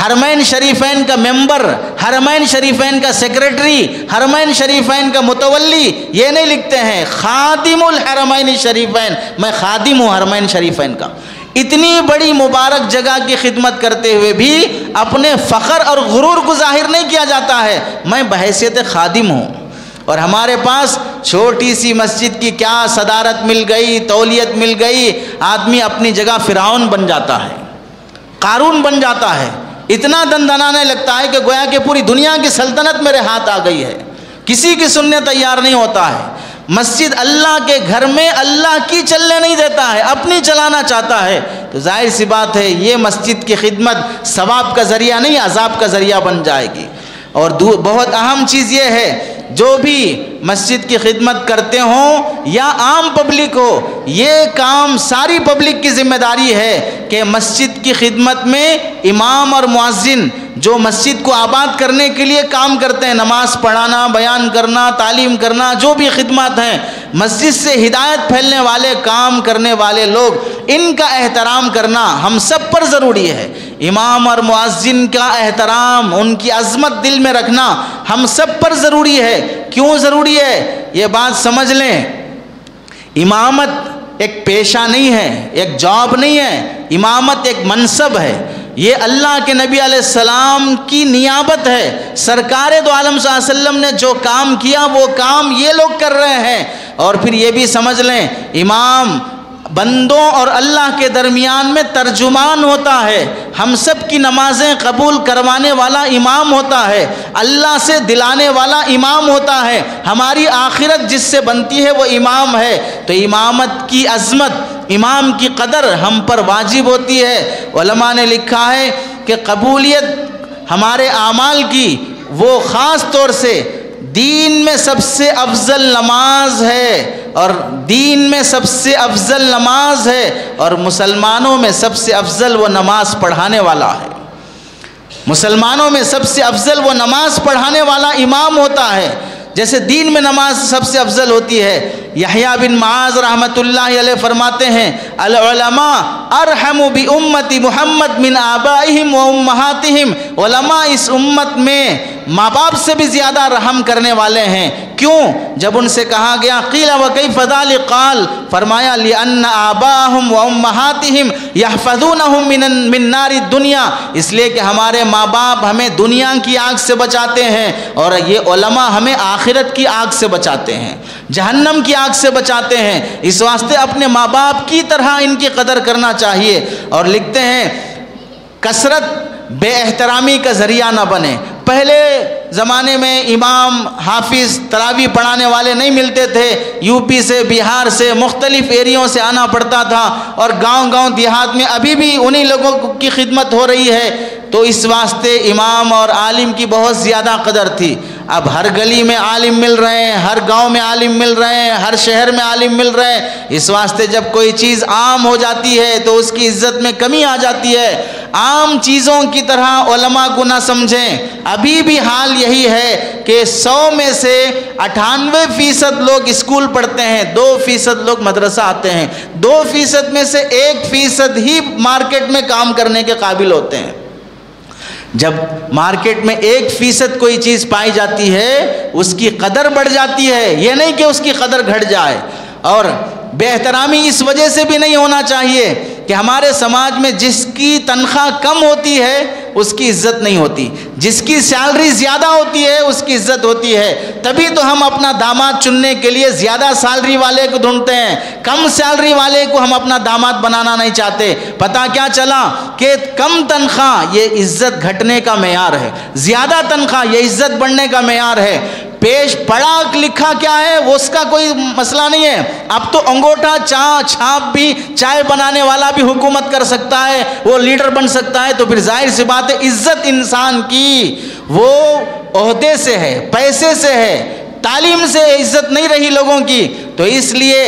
حرمین شریفین کا ممبر، حرمین شریفین کا سیکریٹری، حرمین شریفین کا متولی یہ نہیں لکھتے ہیں، خادم الحرمین الشریفین، میں خادم ہوں حرمین شریفین کا۔ اتنی بڑی مبارک جگہ کی خدمت کرتے ہوئے بھی اپنے فخر اور غرور کو ظاہر نہیں کیا جاتا ہے، میں بحیثیت خادم ہوں۔ اور ہمارے پاس چھوٹی سی مسجد کی کیا صدارت مل گئی، تولیت مل گئی، آدمی اپنی جگہ فرعون بن جاتا ہے، قارون بن جاتا ہے، اتنا دندنانے لگتا ہے کہ گویا کہ پوری دنیا کی سلطنت میرے ہاتھ آ گئی ہے، کسی کی سننے تیار نہیں ہوتا ہے۔ مسجد اللہ کے گھر میں اللہ کی چلنے نہیں دیتا ہے، اپنی چلانا چاہتا ہے، تو ظاہر سی بات ہے یہ مسجد کی خدمت ثواب کا ذریعہ نہیں، عذاب کا ذریعہ بن جائے گی۔ اور بہت اہم چیز یہ ہے، جو بھی مسجد کی خدمت کرتے ہوں یا عام پبلک ہو، یہ کام ساری پبلک کی ذمہ داری ہے کہ مسجد کی خدمت میں امام اور مؤذن جو مسجد کو آباد کرنے کے لیے کام کرتے ہیں، نماز پڑھانا، بیان کرنا، تعلیم کرنا، جو بھی خدمات ہیں، مسجد سے ہدایت پھیلنے والے کام کرنے والے لوگ، ان کا احترام کرنا ہم سب پر ضروری ہے۔ امام اور مؤذن کا احترام، ان کی عظمت دل میں رکھنا ہم سب پر ضروری ہے۔ کیوں ضروری ہے؟ یہ بات سمجھ لیں، امامت ایک پیشہ نہیں ہے، ایک جاب نہیں ہے، امامت ایک منصب ہے۔ یہ اللہ کے نبی علیہ السلام کی نیابت ہے، سرکار دو عالم صلی اللہ علیہ وسلم نے جو کام کیا وہ کام یہ لوگ کر رہے ہیں۔ اور پھر یہ بھی سمجھ لیں، امام بندوں اور اللہ کے درمیان میں ترجمان ہوتا ہے، ہم سب کی نمازیں قبول کروانے والا امام ہوتا ہے، اللہ سے دلانے والا امام ہوتا ہے، ہماری آخرت جس سے بنتی ہے وہ امام ہے۔ تو امامت کی عظمت، امام کی قدر ہم پر واجب ہوتی ہے۔ علماء نے لکھا ہے کہ قبولیت ہمارے اعمال کی وہ خاص طور سے دین میں سب سے افضل نماز ہے، اور دین میں سب سے افضل نماز ہے، اور مسلمانوں میں سب سے افضل وہ نماز پڑھانے والا ہے۔ مسلمانوں میں سب سے افضل وہ نماز پڑھانے والا امام ہوتا ہے، جیسے دین میں نماز سب سے افضل ہوتی ہے۔ یحییٰ بن معاذ رحمۃ اللہ علیہ فرماتے ہیں العلماء ارحم بامت محمد من آبائہم و امہاتہم، علماء اس امت میں ماں باپ سے بھی زیادہ رحم کرنے والے ہیں۔ کیوں؟ جب ان سے کہا گیا قیل وکیف ذلک، قال فرمایا لأن آباءہم و امہاتہم یحفظونہم من نار الدنیا، اس لیے کہ ہمارے ماں باپ ہمیں دنیا کی آگ سے بچاتے ہیں، اور یہ علماء ہمیں آخرت کی آگ سے بچاتے ہیں، جہنم کی آگ سے بچاتے ہیں۔ اس واسطے اپنے ماں باپ کی طرح ان کی قدر کرنا چاہیے۔ اور لکھتے ہیں کثرت بے احترامی کا ذریعہ نہ بنے۔ پہلے زمانے میں امام حافظ تراویح پڑھانے والے نہیں ملتے تھے، یو پی سے بہار سے مختلف ایریوں سے آنا پڑتا تھا، اور گاؤں گاؤں دیہات میں ابھی بھی انہی لوگوں کی خدمت ہو رہی ہے۔ تو اس واسطے امام اور عالم کی بہت زیادہ قدر تھی۔ اب ہر گلی میں عالم مل رہے ہیں، ہر گاؤں میں عالم مل رہے ہیں، ہر شہر میں عالم مل رہے ہیں۔ اس واسطے جب کوئی چیز عام ہو جاتی ہے تو اس کی عزت میں کمی آ جاتی ہے۔ عام چیزوں کی طرح علماء کو نہ سمجھیں۔ ابھی بھی حال یہی ہے کہ 100 میں سے 98% لوگ اسکول پڑھتے ہیں، 2% لوگ مدرسہ آتے ہیں، 2% میں سے 1% ہی مارکیٹ میں کام کرنے کے قابل ہوتے ہیں۔ جب مارکیٹ میں 1% کوئی چیز پائی جاتی ہے اس کی قدر بڑھ جاتی ہے، یہ نہیں کہ اس کی قدر گھٹ جائے۔ اور بے احترامی اس وجہ سے بھی نہیں ہونا چاہیے کہ ہمارے سماج میں جس کی تنخواہ کم ہوتی ہے اس کی عزت نہیں ہوتی، جس کی سیلری زیادہ ہوتی ہے اس کی عزت ہوتی ہے۔ تبھی تو ہم اپنا داماد چننے کے لیے زیادہ سیلری والے کو ڈھونڈتے ہیں، کم سیلری والے کو ہم اپنا داماد بنانا نہیں چاہتے۔ پتہ کیا چلا کہ کم تنخواہ یہ عزت گھٹنے کا معیار ہے، زیادہ تنخواہ یہ عزت بڑھنے کا معیار ہے۔ پیش پڑھا لکھا کیا ہے وہ اس کا کوئی مسئلہ نہیں ہے۔ اب تو انگوٹھا چھاپ بھی چائے بنانے والا بھی حکومت کر سکتا ہے، وہ لیڈر بن سکتا ہے۔ تو پھر ظاہر سی بات ہے عزت انسان کی وہ عہدے سے ہے، پیسے سے ہے، تعلیم سے عزت نہیں رہی لوگوں کی۔ تو اس لیے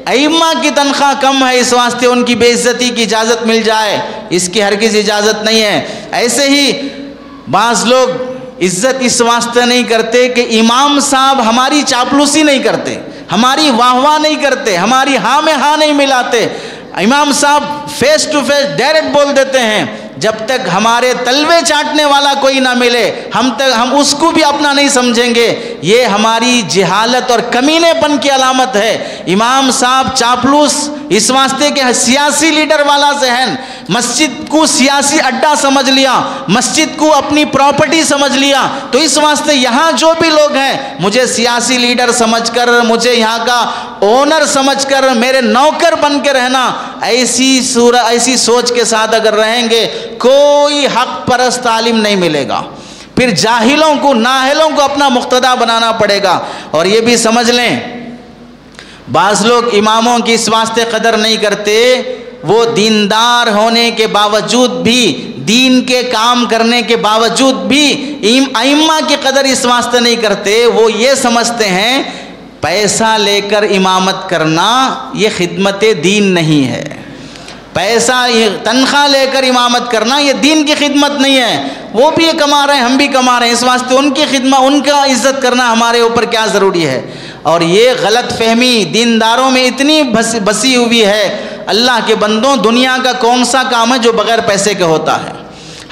ائمہ کی تنخواہ کم ہے، اس واسطے ان کی بے عزتی کی اجازت مل جائے، اس کی ہرگز اجازت نہیں ہے۔ ایسے ہی بعض لوگ عزت اس واسطے نہیں کرتے کہ امام صاحب ہماری چاپلوسی نہیں کرتے، ہماری واہ واہ نہیں کرتے، ہماری ہاں میں ہاں نہیں ملاتے۔ امام صاحب فیس ٹو فیس ڈائریکٹ بول دیتے ہیں، جب تک ہمارے تلوے چاٹنے والا کوئی نہ ملے ہم اس کو بھی اپنا نہیں سمجھیں گے۔ یہ ہماری جہالت اور کمینے پن کی علامت ہے۔ امام صاحب چاپلوس اس واسطے کہ سیاسی لیڈر والا ذہن، مسجد کو سیاسی اڈا سمجھ لیا، مسجد کو اپنی پراپرٹی سمجھ لیا، تو اس واسطے یہاں جو بھی لوگ ہیں مجھے سیاسی لیڈر سمجھ کر، مجھے یہاں کا اونر سمجھ کر میرے نوکر بن کے رہنا، ایسی سوچ کے ساتھ اگر رہیں گے کوئی حق پرست عالم نہیں ملے گا۔ پھر جاہلوں کو، نااہلوں کو اپنا مقتدا بنانا پڑے گا۔ اور یہ بھی سمجھ لیں بعض لوگ اماموں کی اس واسطے قدر نہیں کرتے، وہ دیندار ہونے کے باوجود بھی، دین کے کام کرنے کے باوجود بھی ائمہ کی قدر اس واسطے نہیں کرتے، وہ یہ سمجھتے ہیں پیسہ لے کر امامت کرنا یہ خدمت دین نہیں ہے، پیسہ تنخواہ لے کر امامت کرنا یہ دین کی خدمت نہیں ہے۔ وہ بھی یہ کما رہے ہیں، ہم بھی کما رہے ہیں، اس واسطے ان کی خدمت، ان کا عزت کرنا ہمارے اوپر کیا ضروری ہے۔ اور یہ غلط فہمی دینداروں میں اتنی بسی ہوئی ہے۔ اللہ کے بندوں، دنیا کا کون سا کام ہے جو بغیر پیسے کے ہوتا ہے؟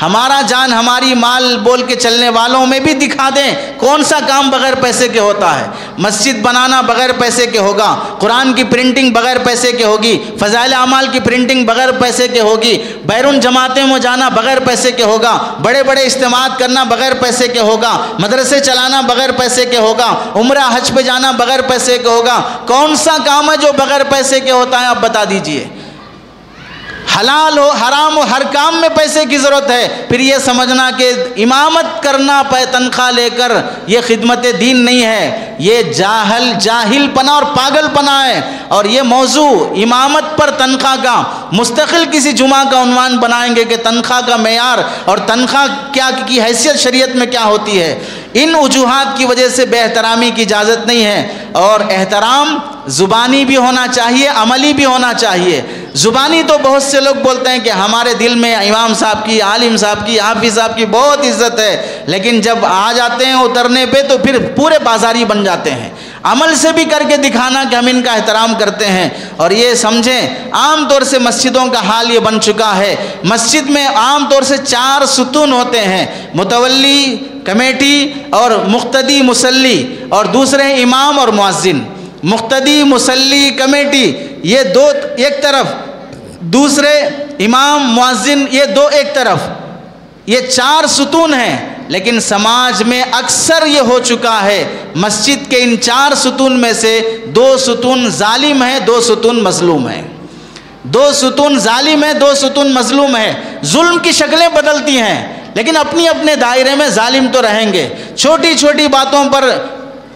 ہمارا جان ہماری مال بول کے چلنے والوں میں بھی دکھا دیں کون سا کام بغیر پیسے کے ہوتا ہے۔ مسجد بنانا بغیر پیسے کے ہوگا، قرآن کی پرنٹنگ بغیر پیسے کے ہوگی، فضائل اعمال کی پرنٹنگ بغیر پیسے کے ہوگی، بیرون جماعتیں میں جانا بغیر پیسے کے ہوگا، بڑے بڑے اجتماعات کرنا بغیر پیسے کے ہوگا، مدرسے چلانا بغیر پیسے کے ہوگا، عمرہ حج پہ جانا بغیر پیسے کے ہوگا۔ کون سا کام ہے جو بغیر پیسے کے ہوتا ہے آپ بتا دیجئے؟ حلال ہو حرام ہو ہر کام میں پیسے کی ضرورت ہے۔ پھر یہ سمجھنا کہ امامت کرنا تنخواہ لے کر یہ خدمت دین نہیں ہے، یہ جاہل پنا اور پاگل پنا ہے۔ اور یہ موضوع امامت پر تنخواہ کا مستقل کسی جمعہ کا عنوان بنائیں گے کہ تنخواہ کا معیار اور تنخواہ کیا کی حیثیت شریعت میں کیا ہوتی ہے۔ ان وجوہات کی وجہ سے بے احترامی کی اجازت نہیں ہے۔ اور احترام زبانی بھی ہونا چاہیے، عملی بھی ہونا چاہیے۔ زبانی تو بہت سے لوگ بولتے ہیں کہ ہمارے دل میں امام صاحب کی، عالم صاحب کی، حافظ صاحب کی بہت عزت ہے، لیکن جب آ جاتے ہیں اترنے پہ تو پھر پورے بازاری بن جاتے ہیں۔ عمل سے بھی کر کے دکھانا کہ ہم ان کا احترام کرتے ہیں۔ اور یہ سمجھیں عام طور سے مسجدوں کا حال یہ بن چکا ہے، مسجد میں عام طور سے 4 ستون ہوتے ہیں، متولی کمیٹی اور مقتدی مصلی، اور دوسرے امام اور مؤذن۔ مقتدی مصلی کمیٹی یہ 2 ایک طرف، دوسرے امام مؤذن یہ 2 ایک طرف، یہ 4 ستون ہیں۔ لیکن سماج میں اکثر یہ ہو چکا ہے، مسجد کے ان 4 ستون میں سے 2 ستون ظالم ہیں، 2 ستون مظلوم ہیں۔ 2 ستون ظالم ہیں، 2 ستون مظلوم ہیں۔ ظلم کی شکلیں بدلتی ہیں، لیکن اپنی اپنے دائرے میں ظالم تو رہیں گے۔ چھوٹی چھوٹی باتوں پر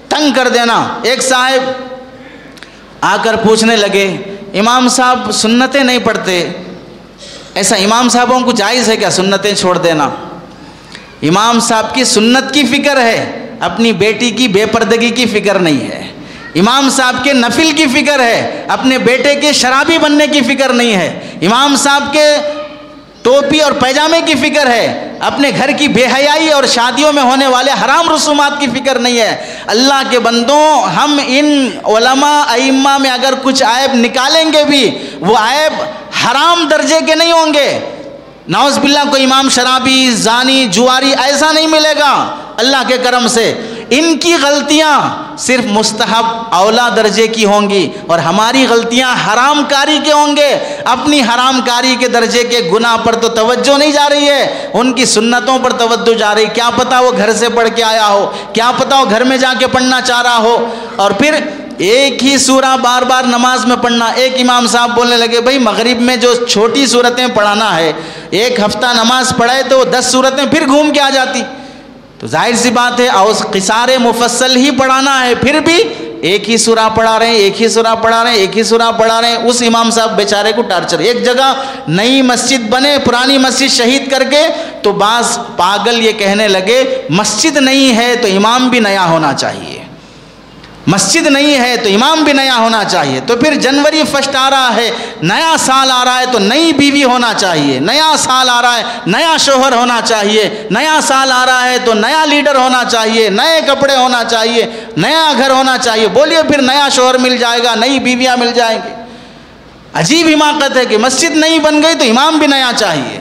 تنگ کر دینا۔ ایک صاحب آ کر پوچھنے لگے، امام صاحب سنتیں نہیں پڑھتے، ایسا امام صاحبوں کو جائز ہے کیا سنتیں چھوڑ دینا؟ امام صاحب کی سنت کی فکر ہے، اپنی بیٹی کی بے پردگی کی فکر نہیں ہے۔ امام صاحب کے نفل کی فکر ہے، اپنے بیٹے کے شرابی بننے کی فکر نہیں ہے۔ امام صاحب کے ٹوپی اور پیجامے کی فکر ہے، اپنے گھر کی بے حیائی اور شادیوں میں ہونے والے حرام رسومات کی فکر نہیں ہے۔ اللہ کے بندوں، ہم ان علماء ائمہ میں اگر کچھ عیب نکالیں گے بھی، وہ عیب حرام درجے کے نہیں ہوں گے۔ نعوذ باللہ کوئی امام شرابی، زانی، جواری ایسا نہیں ملے گا اللہ کے کرم سے۔ ان کی غلطیاں صرف مستحب اولا درجے کی ہوں گی، اور ہماری غلطیاں حرام کاری کے ہوں گے۔ اپنی حرام کاری کے درجے کے گناہ پر تو توجہ نہیں جا رہی ہے، ان کی سنتوں پر توجہ جا رہی۔ کیا پتہ وہ گھر سے پڑھ کے آیا ہو، کیا پتہ وہ گھر میں جا کے پڑھنا چاہ رہا ہو، اور پھر ایک ہی سورہ بار بار نماز میں پڑھنا۔ ایک امام صاحب بولنے لگے، بھائی مغرب میں جو چھوٹی صورتیں پڑھانا ہے، ایک ہفتہ نماز پڑھے تو 10 صورتیں پھر گھوم کے آ جاتی۔ تو ظاہر سی بات ہے قصار مفصل ہی پڑھانا ہے، پھر بھی ایک ہی سورہ پڑھا رہے ہیں، ایک ہی سورہ پڑھا رہے ہیں، ایک ہی سورہ پڑھا رہے ہیں۔ اس امام صاحب بیچارے کو ٹارچر۔ ایک جگہ نئی مسجد بنے، پرانی مسجد شہید کر کے، تو بعض پاگل یہ کہنے لگے مسجد نہیں ہے تو امام بھی نیا ہونا چاہیے، مسجد نہیں ہے تو امام بھی نیا ہونا چاہیے۔ تو پھر جنوری فرسٹ آ رہا ہے، نیا سال آ رہا ہے تو نئی بیوی ہونا چاہیے، نیا سال آ رہا ہے نیا شوہر ہونا چاہیے، نیا سال آ رہا ہے تو نیا لیڈر ہونا چاہیے، نئے کپڑے ہونا چاہیے، نیا گھر ہونا چاہیے۔ بولیے پھر نیا شوہر مل جائے گا، نئی بیویاں مل جائیں گی۔ عجیب حماقت ہے کہ مسجد نئی بن گئی تو امام بھی نیا چاہیے۔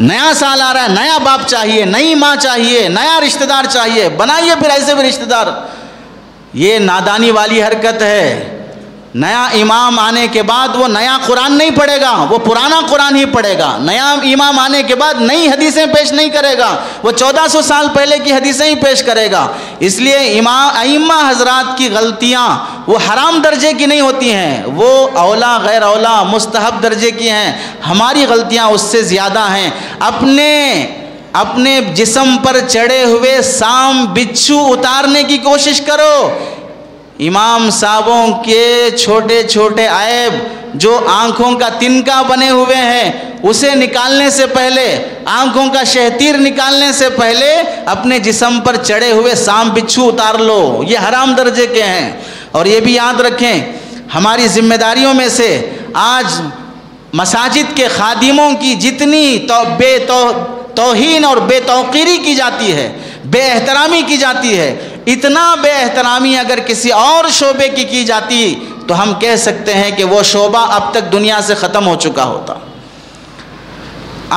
نیا سال آ رہا ہے، نیا باپ چاہیے، نئی ماں چاہیے، نیا رشتہ دار چاہیے، بنائیے پھر ایسے بھی رشتہ دار۔ یہ نادانی والی حرکت ہے۔ نیا امام آنے کے بعد وہ نیا قرآن نہیں پڑھے گا، وہ پرانا قرآن ہی پڑھے گا۔ نیا امام آنے کے بعد نئی حدیثیں پیش نہیں کرے گا، وہ 1400 سال پہلے کی حدیثیں ہی پیش کرے گا۔ اس لیے ائمہ حضرات کی غلطیاں وہ حرام درجے کی نہیں ہوتی ہیں، وہ اولا غیر اولا مستحب درجے کی ہیں۔ ہماری غلطیاں اس سے زیادہ ہیں۔ اپنے جسم پر چڑھے ہوئے سام بچھو اتارنے کی کوشش کرو۔ امام صاحبوں کے چھوٹے چھوٹے عیب جو آنکھوں کا تنکا بنے ہوئے ہیں، اسے نکالنے سے پہلے، آنکھوں کا شہتیر نکالنے سے پہلے اپنے جسم پر چڑھے ہوئے سام بچھو اتار لو، یہ حرام درجے کے ہیں۔ اور یہ بھی یاد رکھیں، ہماری ذمہ داریوں میں سے آج مساجد کے خادموں کی جتنی توہین اور بے توقیری کی جاتی ہے، بے احترامی کی جاتی ہے، اتنا بے احترامی اگر کسی اور شعبے کی جاتی تو ہم کہہ سکتے ہیں کہ وہ شعبہ اب تک دنیا سے ختم ہو چکا ہوتا۔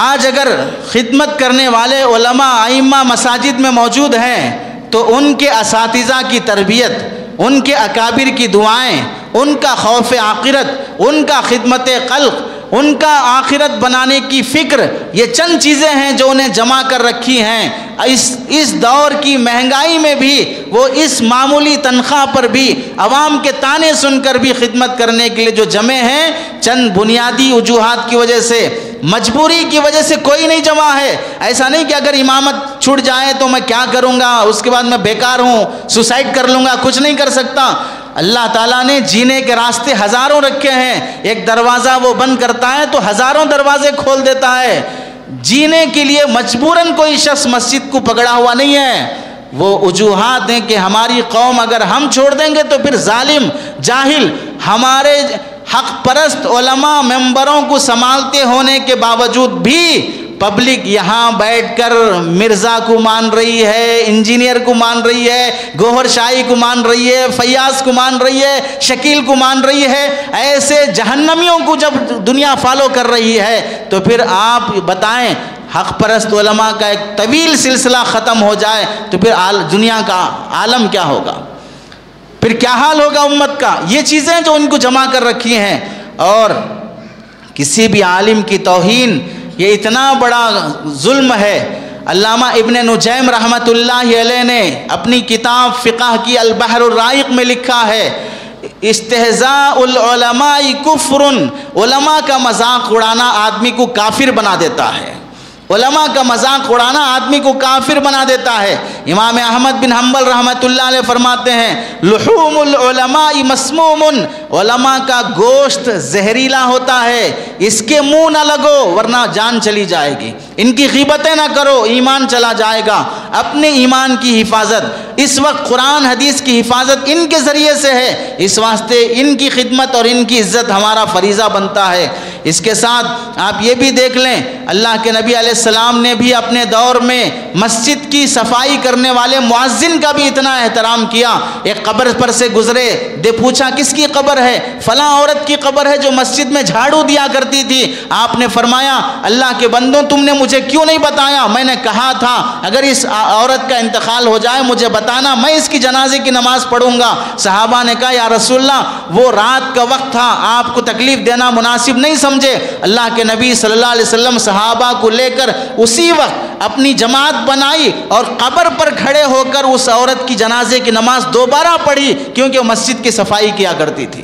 آج اگر خدمت کرنے والے علماء ائمہ مساجد میں موجود ہیں تو ان کے اساتذہ کی تربیت، ان کے اکابر کی دعائیں، ان کا خوف آخرت، ان کا خدمت خلق، ان کا آخرت بنانے کی فکر، یہ چند چیزیں ہیں جو انہیں جمع کر رکھی ہیں۔ اس دور کی مہنگائی میں بھی وہ اس معمولی تنخواہ پر بھی عوام کے تانے سن کر بھی خدمت کرنے کے لیے جو جمع ہیں، چند بنیادی وجوہات کی وجہ سے، مجبوری کی وجہ سے کوئی نہیں جمع ہے۔ ایسا نہیں کہ اگر امامت چھوٹ جائے تو میں کیا کروں گا، اس کے بعد میں بیکار ہوں، سوسائڈ کر لوں گا، کچھ نہیں کر سکتا۔ اللہ تعالیٰ نے جینے کے راستے ہزاروں رکھے ہیں، ایک دروازہ وہ بند کرتا ہے تو ہزاروں دروازے کھول دیتا ہے۔ جینے کے لیے مجبوراً کوئی شخص مسجد کو پکڑا ہوا نہیں ہے. وہ وجوہات ہیں کہ ہماری قوم اگر ہم چھوڑ دیں گے تو پھر ظالم جاہل ہمارے حق پرست علماء ممبروں کو سنبھالتے ہونے کے باوجود بھی پبلک یہاں بیٹھ کر مرزا کو مان رہی ہے, انجینئر کو مان رہی ہے, گوہر شاہی کو مان رہی ہے, فیاض کو مان رہی ہے, شکیل کو مان رہی ہے. ایسے جہنمیوں کو جب دنیا فالو کر رہی ہے تو پھر آپ بتائیں حق پرست علماء کا ایک طویل سلسلہ ختم ہو جائے تو پھر دنیا کا عالم کیا ہوگا, پھر کیا حال ہوگا امت کا. یہ چیزیں جو ان کو جمع کر رکھی ہیں. اور کسی بھی عالم کی توہین یہ اتنا بڑا ظلم ہے. علامہ ابن نجیم رحمۃ اللہ علیہ نے اپنی کتاب فقہ کی البحر الرائق میں لکھا ہے استہزاء العلماء کفر, علماء کا مذاق اڑانا آدمی کو کافر بنا دیتا ہے. علماء کا مذاق اڑانا آدمی کو کافر بنا دیتا ہے. امام احمد بن حنبل رحمۃ اللہ علیہ فرماتے ہیں لحوم العلماء مسموم, علماء کا گوشت زہریلا ہوتا ہے, اس کے منہ نہ لگو ورنہ جان چلی جائے گی. ان کی غیبتیں نہ کرو ایمان چلا جائے گا. اپنے ایمان کی حفاظت اس وقت قرآن حدیث کی حفاظت ان کے ذریعے سے ہے, اس واسطے ان کی خدمت اور ان کی عزت ہمارا فریضہ بنتا ہے. اس کے ساتھ آپ یہ بھی دیکھ لیں اللہ کے نبی علیہ السلام نے بھی اپنے دور میں مسجد کی صفائی کرنے والے مؤذن کا بھی اتنا احترام کیا. ایک قبر پر سے گزرے, پوچھا کس کی قبر ہے؟ فلاں عورت کی قبر ہے جو مسجد میں جھاڑو دیا کرتی تھی. آپ نے فرمایا اللہ کے بندوں تم نے مجھے کیوں نہیں بتایا؟ میں نے کہا تھا اگر اس عورت کا انتقال ہو جائے مجھے بتانا, میں اس کی جنازے کی نماز پڑھوں گا. صحابہ نے کہا یا رسول اللہ وہ رات کا وقت تھا, آپ کو تکلیف دینا مناسب نہیں سمجھے. اللہ کے نبی صلی اللہ علیہ وسلم صحابہ کو لے کر اسی وقت اپنی جماعت بنائی اور قبر پر کھڑے ہو کر اس عورت کی جنازے کی نماز دوبارہ پڑھی, کیونکہ وہ مسجد کی صفائی کیا کرتی تھی.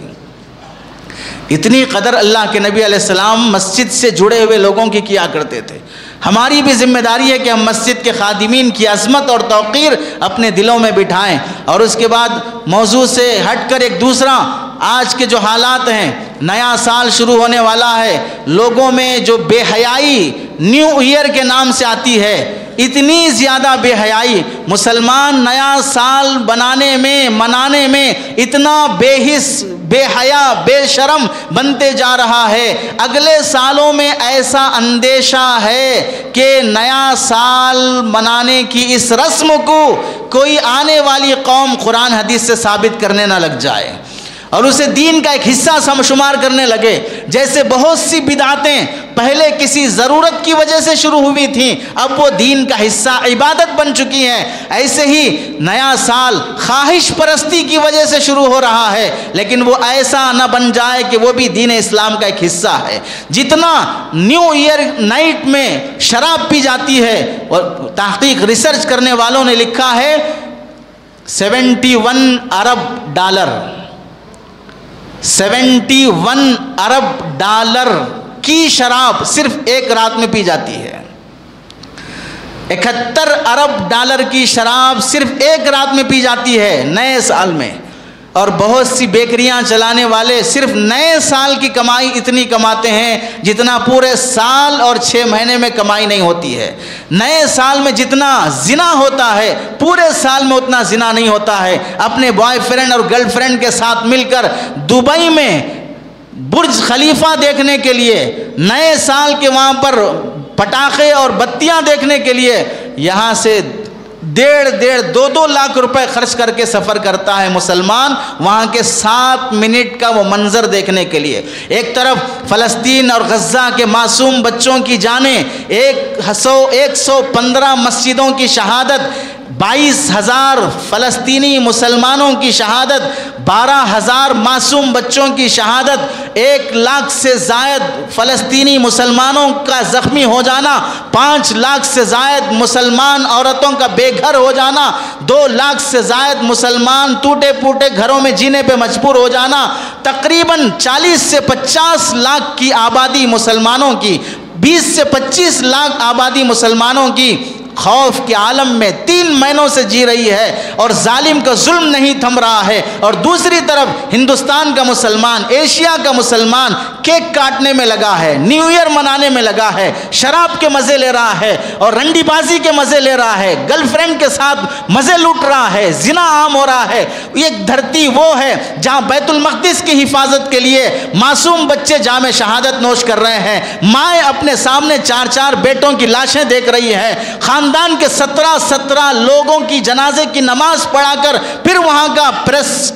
اتنی قدر اللہ کے نبی علیہ السلام مسجد سے جڑے ہوئے لوگوں کی کیا کرتے تھے. ہماری بھی ذمہ داری ہے کہ ہم مسجد کے خادمین کی عظمت اور توقیر اپنے دلوں میں بٹھائیں. اور اس کے بعد موضوع سے ہٹ کر ایک دوسرا, آج کے جو حالات ہیں, نیا سال شروع ہونے والا ہے, لوگوں میں جو بے حیائی نیو ایئر کے نام سے آتی ہے, اتنی زیادہ بے حیائی. مسلمان نیا سال منانے میں اتنا بے حس, بے حیا, بے شرم بنتے جا رہا ہے. اگلے سالوں میں ایسا اندیشہ ہے کہ نیا سال منانے کی اس رسم کو کوئی آنے والی قوم قرآن حدیث سے ثابت کرنے نہ لگ جائے اور اسے دین کا ایک حصہ شمار کرنے لگے. جیسے بہت سی بدعتیں پہلے کسی ضرورت کی وجہ سے شروع ہوئی تھیں, اب وہ دین کا حصہ عبادت بن چکی ہیں. ایسے ہی نیا سال خواہش پرستی کی وجہ سے شروع ہو رہا ہے, لیکن وہ ایسا نہ بن جائے کہ وہ بھی دین اسلام کا ایک حصہ ہے. جتنا نیو ایئر نائٹ میں شراب پی جاتی ہے, اور تحقیق ریسرچ کرنے والوں نے لکھا ہے 71 ارب ڈالر 71 ارب ڈالر کی شراب صرف ایک رات میں پی جاتی ہے. 71 ارب ڈالر کی شراب صرف ایک رات میں پی جاتی ہے نئے سال میں. اور بہت سی بیکریاں چلانے والے صرف نئے سال کی کمائی اتنی کماتے ہیں جتنا پورے سال اور 6 مہینے میں کمائی نہیں ہوتی ہے. نئے سال میں جتنا زنا ہوتا ہے پورے سال میں اتنا زنا نہیں ہوتا ہے. اپنے بوائے فرینڈ اور گرل فرینڈ کے ساتھ مل کر دبئی میں برج خلیفہ دیکھنے کے لیے, نئے سال کے وہاں پر پٹاخے اور بتیاں دیکھنے کے لیے یہاں سے 1.5-2 لاکھ روپے خرچ کر کے سفر کرتا ہے مسلمان, وہاں کے 7 منٹ کا وہ منظر دیکھنے کے لیے. ایک طرف فلسطین اور غزہ کے معصوم بچوں کی جانیں, 115 مسجدوں کی شہادت, 22,000 فلسطینی مسلمانوں کی شہادت, 12,000 معصوم بچوں کی شہادت, 1 لاکھ سے زائد فلسطینی مسلمانوں کا زخمی ہو جانا, 5 لاکھ سے زائد مسلمان عورتوں کا بے گھر ہو جانا, 2 لاکھ سے زائد مسلمان ٹوٹے پھوٹے گھروں میں جینے پہ مجبور ہو جانا, تقریباً 40 سے 50 لاکھ کی آبادی مسلمانوں کی, 20 سے 25 لاکھ آبادی مسلمانوں کی خوف کے عالم میں 3 مہینوں سے جی رہی ہے اور ظالم کا ظلم نہیں تھم رہا ہے. اور دوسری طرف ہندوستان کا مسلمان, ایشیا کا مسلمان کیک کاٹنے میں لگا ہے، نیو ایئر منانے میں لگا ہے، شراب کے مزے لے رہا ہے اور رنڈی بازی کے مزے لے رہا ہے، گرل فرینڈ کے ساتھ مزے لوٹ رہا ہے، زنا عام ہو رہا ہے۔ یہ دھرتی وہ ہے جہاں بیت المقدس کی حفاظت کے لیے معصوم بچے جام شہادت نوش کر رہے ہیں، مائیں اپنے سامنے 4 بیٹوں کی لاشیں دیکھ رہی ہیں، خاندان کے 17 لوگوں کی جنازے کی نماز پڑھا کر پھر وہاں کا پریس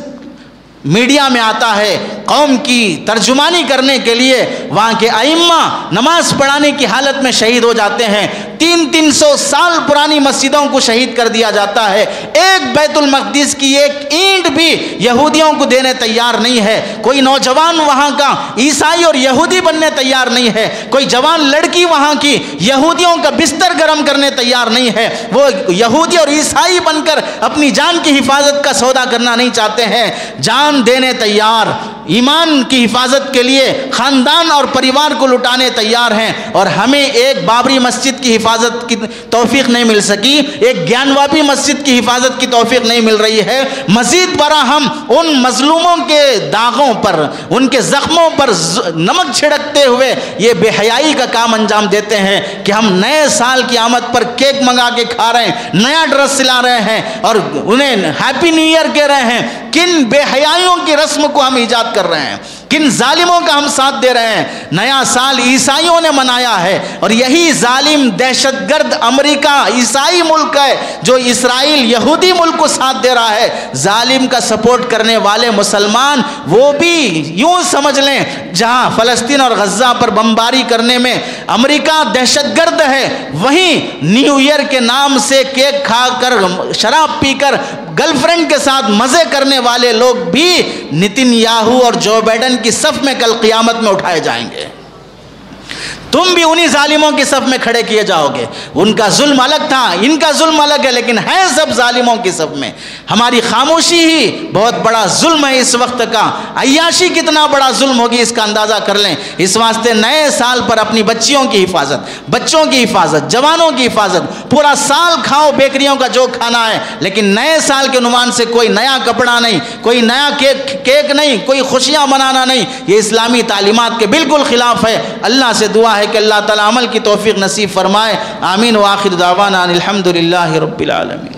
میڈیا میں آتا ہے قوم کی ترجمانی کرنے کے لیے، وہاں کے ائمہ نماز پڑھانے کی حالت میں شہید ہو جاتے ہیں، 300 سال پرانی مسجدوں کو شہید کر دیا جاتا ہے، ایک بیت المقدس کی ایک اینٹ بھی یہودیوں کو دینے تیار نہیں ہے، کوئی نوجوان وہاں کا عیسائی اور یہودی بننے تیار نہیں ہے، کوئی جوان لڑکی وہاں کی یہودیوں کا بستر گرم کرنے تیار نہیں ہے، وہ یہودی اور عیسائی بن کر اپنی جان کی حفاظت کا سودا کرنا نہیں چاہتے ہیں، جان دینے تیار، ایمان کی حفاظت کے لیے خاندان اور پریوار کو لٹانے تیار ہیں، اور ہمیں ایک بابری مسجد کی حفاظت کی توفیق نہیں مل سکی، ایک گیانواپی مسجد کی حفاظت کی توفیق نہیں مل رہی ہے، مزید برآں ہم ان مظلوموں کے داغوں پر، ان کے زخموں پر نمک چھڑکتے ہوئے یہ بے حیائی کا کام انجام دیتے ہیں کہ ہم نئے سال کی آمد پر کیک منگا کے کھا رہے ہیں، نیا ڈریس سلا رہے ہیں اور انہیں ہیپی نیو ایئر کہہ رہے ہیں۔ کن بے حیائیوں کی رسم کو ہم ایجاد کر رہے ہیں، کن ظالموں کا ہم ساتھ دے رہے ہیں۔ نیا سال عیسائیوں نے منایا ہے اور یہی ظالم دہشت گرد امریکہ عیسائی ملک ہے جو اسرائیل یہودی ملک کو ساتھ دے رہا ہے۔ ظالم کا سپورٹ کرنے والے مسلمان وہ بھی یوں سمجھ لیں جہاں فلسطین اور غزہ پر بمباری کرنے میں امریکہ دہشت گرد ہے، وہیں نیو ایئر کے نام سے کیک کھا کر شراب پی کر گرل فرینڈ کے ساتھ مزے کرنے والے لوگ بھی نتن یاہو اور جو بائیڈن کی صف میں کل قیامت میں اٹھائے جائیں گے۔ تم بھی انہی ظالموں کی صف میں کھڑے کیے جاؤ گے۔ ان کا ظلم الگ تھا، ان کا ظلم الگ ہے، لیکن ہے سب ظالموں کی صف میں۔ ہماری خاموشی ہی بہت بڑا ظلم ہے اس وقت کا، عیاشی کتنا بڑا ظلم ہوگی اس کا اندازہ کر لیں۔ اس واسطے نئے سال پر اپنی بچیوں کی حفاظت، بچوں کی حفاظت، جوانوں کی حفاظت، پورا سال کھاؤ بیکریوں کا جو کھانا ہے، لیکن نئے سال کے عنوان سے کوئی نیا کپڑا نہیں، کوئی نیا کیک نہیں، کوئی خوشیاں منانا نہیں، یہ اسلامی تعلیمات کے بالکل خلاف ہے۔ اللہ سے دعا ہے کہ اللہ تعالی عمل کی توفیق نصیب فرمائے۔ آمین۔ وآخر دعوانا ان الحمد للہ رب العالمین۔